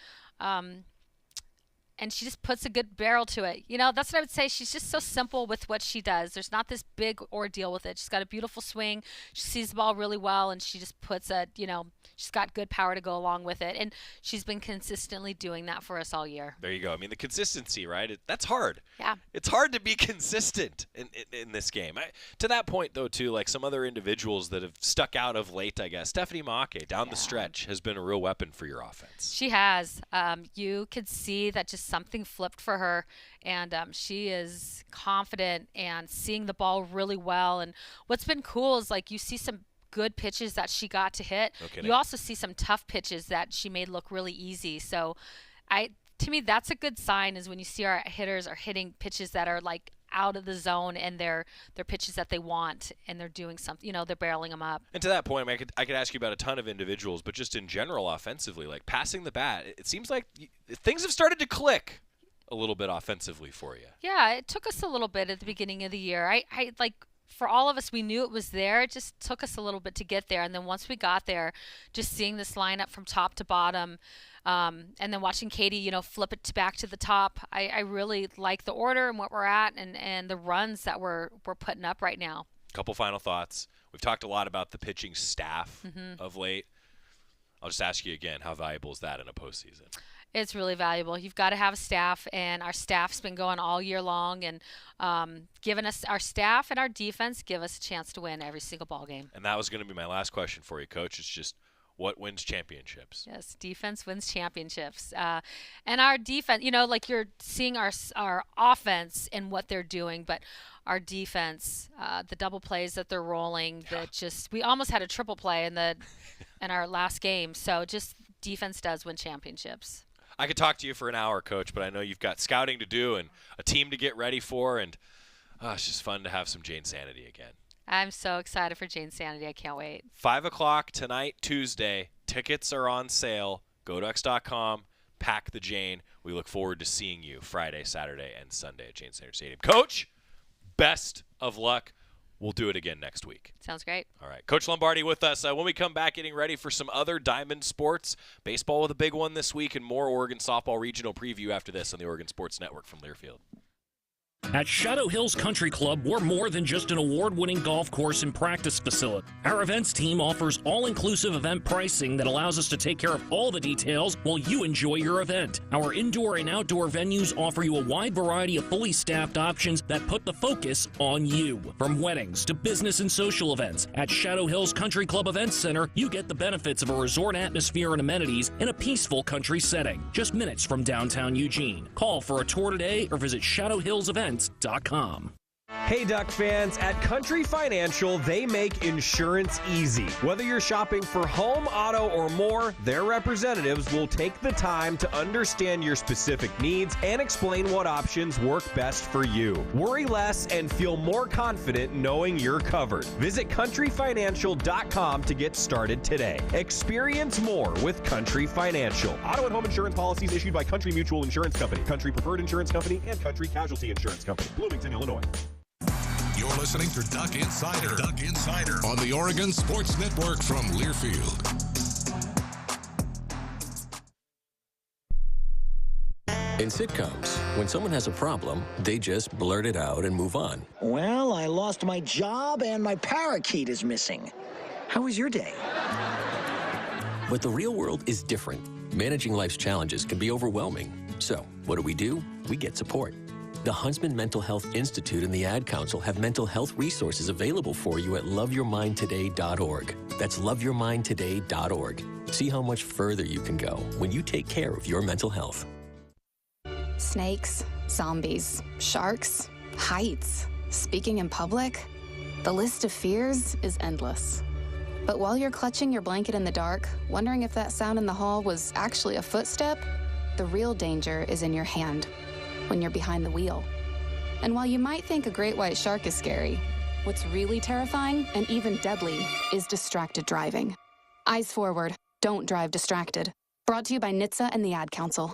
Speaker 3: And she just puts a good barrel to it. You know, that's what I would say. She's just so simple with what she does. There's not this big ordeal with it. She's got a beautiful swing. She sees the ball really well, and she just puts she's got good power to go along with it. And she's been consistently doing that for us all year.
Speaker 9: There you go. I mean, the consistency, right? That's hard.
Speaker 3: Yeah.
Speaker 9: It's hard to be consistent in this game. To that point, though, too, like some other individuals that have stuck out of late, I guess. Stephanie Maake, down the stretch, has been a real weapon for your offense.
Speaker 3: She has. You could see that just something flipped for her, and she is confident and seeing the ball really well. And what's been cool is like you see some good pitches that she got to hit. You also see some tough pitches that she made look really easy. So to me, that's a good sign, is when you see our hitters are hitting pitches that are like out of the zone, and they're pitches that they want, and they're doing something, they're barreling them up.
Speaker 9: And to that point, I mean, I could ask you about a ton of individuals, but just in general offensively, like passing the bat, it seems like things have started to click a little bit offensively for you.
Speaker 3: Yeah, it took us a little bit at the beginning of the year. I like, for all of us, we knew it was there. It just took us a little bit to get there. And then once we got there, just seeing this lineup from top to bottom, and then watching Katie, flip it back to the top, I really like the order and what we're at, and the runs that we're putting up right now.
Speaker 9: Couple final thoughts. We've talked a lot about the pitching staff of late. I'll just ask you again, how valuable is that in a postseason?
Speaker 3: It's really valuable. You've got to have a staff, and our staff's been going all year long, and giving us, our staff and our defense give us a chance to win every single ball game.
Speaker 9: And that was going to be my last question for you, Coach. It's just, what wins championships?
Speaker 3: Yes, defense wins championships. And our defense, like you're seeing our offense and what they're doing, but our defense, the double plays that they're rolling, we almost had a triple play in our last game. So just defense does win championships.
Speaker 9: I could talk to you for an hour, Coach, but I know you've got scouting to do and a team to get ready for, and it's just fun to have some Jane Sanity again.
Speaker 3: I'm so excited for Jane Sanity. I can't wait.
Speaker 9: 5 o'clock tonight, Tuesday. Tickets are on sale. GoDucks.com. Pack the Jane. We look forward to seeing you Friday, Saturday, and Sunday at Jane Center Stadium. Coach, best of luck. We'll do it again next week.
Speaker 3: Sounds great.
Speaker 9: All right. Coach Lombardi with us. When we come back, getting ready for some other Diamond sports. Baseball with a big one this week, and more Oregon softball regional preview after this on the Oregon Sports Network from Learfield.
Speaker 21: At Shadow Hills Country Club, we're more than just an award-winning golf course and practice facility. Our events team offers all-inclusive event pricing that allows us to take care of all the details while you enjoy your event. Our indoor and outdoor venues offer you a wide variety of fully staffed options that put the focus on you. From weddings to business and social events, at Shadow Hills Country Club Events Center, you get the benefits of a resort atmosphere and amenities in a peaceful country setting, just minutes from downtown Eugene. Call for a tour today or visit shadowhillsevents.com.
Speaker 4: Hey Duck fans, at Country Financial, they make insurance easy. Whether you're shopping for home, auto, or more, their representatives will take the time to understand your specific needs and explain what options work best for you. Worry less and feel more confident knowing you're covered. Visit countryfinancial.com to get started today. Experience more with Country Financial.
Speaker 5: Auto and home insurance policies issued by Country Mutual Insurance Company, Country Preferred Insurance Company, and Country Casualty Insurance Company, Bloomington, Illinois.
Speaker 1: You're listening to Duck Insider. Duck Insider on the Oregon Sports Network from Learfield.
Speaker 12: In sitcoms, when someone has a problem, they just blurt it out and move on.
Speaker 6: Well, I lost my job and my parakeet is missing. How was your day?
Speaker 12: But the real world is different. Managing life's challenges can be overwhelming. So, what do? We get support. The Huntsman Mental Health Institute and the Ad Council have mental health resources available for you at loveyourmindtoday.org. That's loveyourmindtoday.org. See how much further you can go when you take care of your mental health.
Speaker 24: Snakes, zombies, sharks, heights, speaking in public. The list of fears is endless. But while you're clutching your blanket in the dark, wondering if that sound in the hall was actually a footstep, the real danger is in your hand, when you're behind the wheel. And while you might think a great white shark is scary, what's really terrifying and even deadly is distracted driving. Eyes forward. Don't drive distracted. Brought to you by NHTSA and the Ad Council.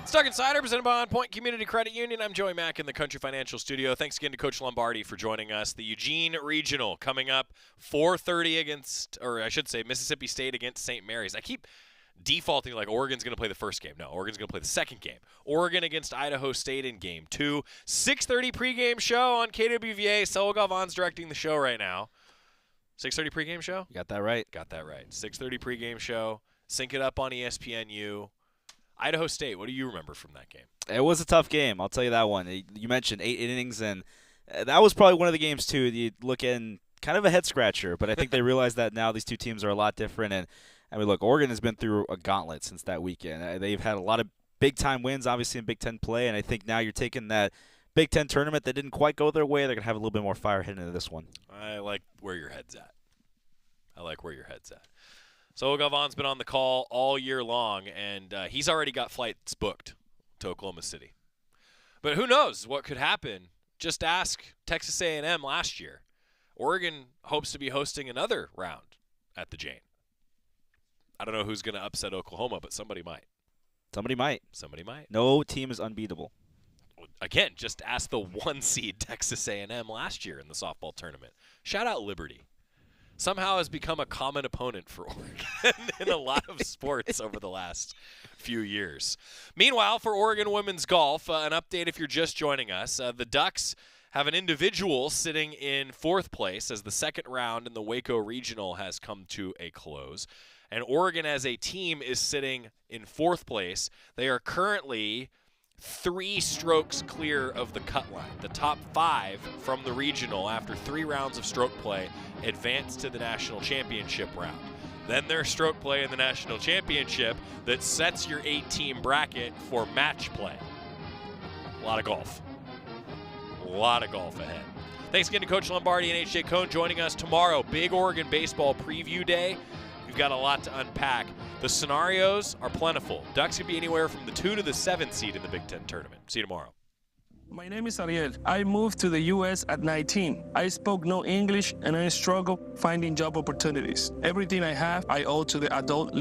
Speaker 9: Stuck Insider, presented by OnPoint Community Credit Union. I'm Joey Mack in the Country Financial Studio. Thanks again to Coach Lombardi for joining us. The Eugene Regional coming up 4:30 against, or I should say, Mississippi State against St. Mary's. I keep defaulting like Oregon's going to play the first game. No, Oregon's going to play the second game. Oregon against Idaho State in game 2. 6:30 pregame show on KWVA. Saul Galvan's directing the show right now. 6:30 pregame show?
Speaker 7: You got that right.
Speaker 9: Got that right. 6:30 pregame show. Sync it up on ESPNU. Idaho State, what do you remember from that game?
Speaker 7: It was a tough game, I'll tell you that one. You mentioned 8 innings, and that was probably one of the games, too. You look in kind of a head-scratcher, but I think they realize that now these two teams are a lot different. And I mean, look, Oregon has been through a gauntlet since that weekend. They've had a lot of big-time wins, obviously, in Big Ten play, and I think now you're taking that Big Ten tournament that didn't quite go their way. They're going to have a little bit more fire heading into this one.
Speaker 9: I like where your head's at. So Galvan's been on the call all year long, and he's already got flights booked to Oklahoma City. But who knows what could happen? Just ask Texas A&M last year. Oregon hopes to be hosting another round at the Jane. I don't know who's going to upset Oklahoma, but somebody might.
Speaker 7: Somebody might. No team is unbeatable.
Speaker 9: Again, just ask the 1 seed Texas A&M last year in the softball tournament. Shout out Liberty. Somehow has become a common opponent for Oregon in a lot of sports over the last few years. Meanwhile, for Oregon women's golf, an update if you're just joining us. The Ducks have an individual sitting in 4th place as the second round in the Waco Regional has come to a close. And Oregon as a team is sitting in 4th place. They are currently 3 strokes clear of the cut line. The top 5 from the regional after 3 rounds of stroke play advance to the national championship round. Then there's stroke play in the national championship that sets your 8-team bracket for match play. A lot of golf ahead. Thanks again to Coach Lombardi and H.J. Cohn joining us tomorrow. Big Oregon baseball preview day. We've got a lot to unpack. The scenarios are plentiful. Ducks could be anywhere from the 2 to the 7 seed in the Big Ten tournament. See you tomorrow.
Speaker 8: My name is Ariel. I moved to the U.S. at 19. I spoke no English and I struggled finding job opportunities. Everything I have, I owe to the adult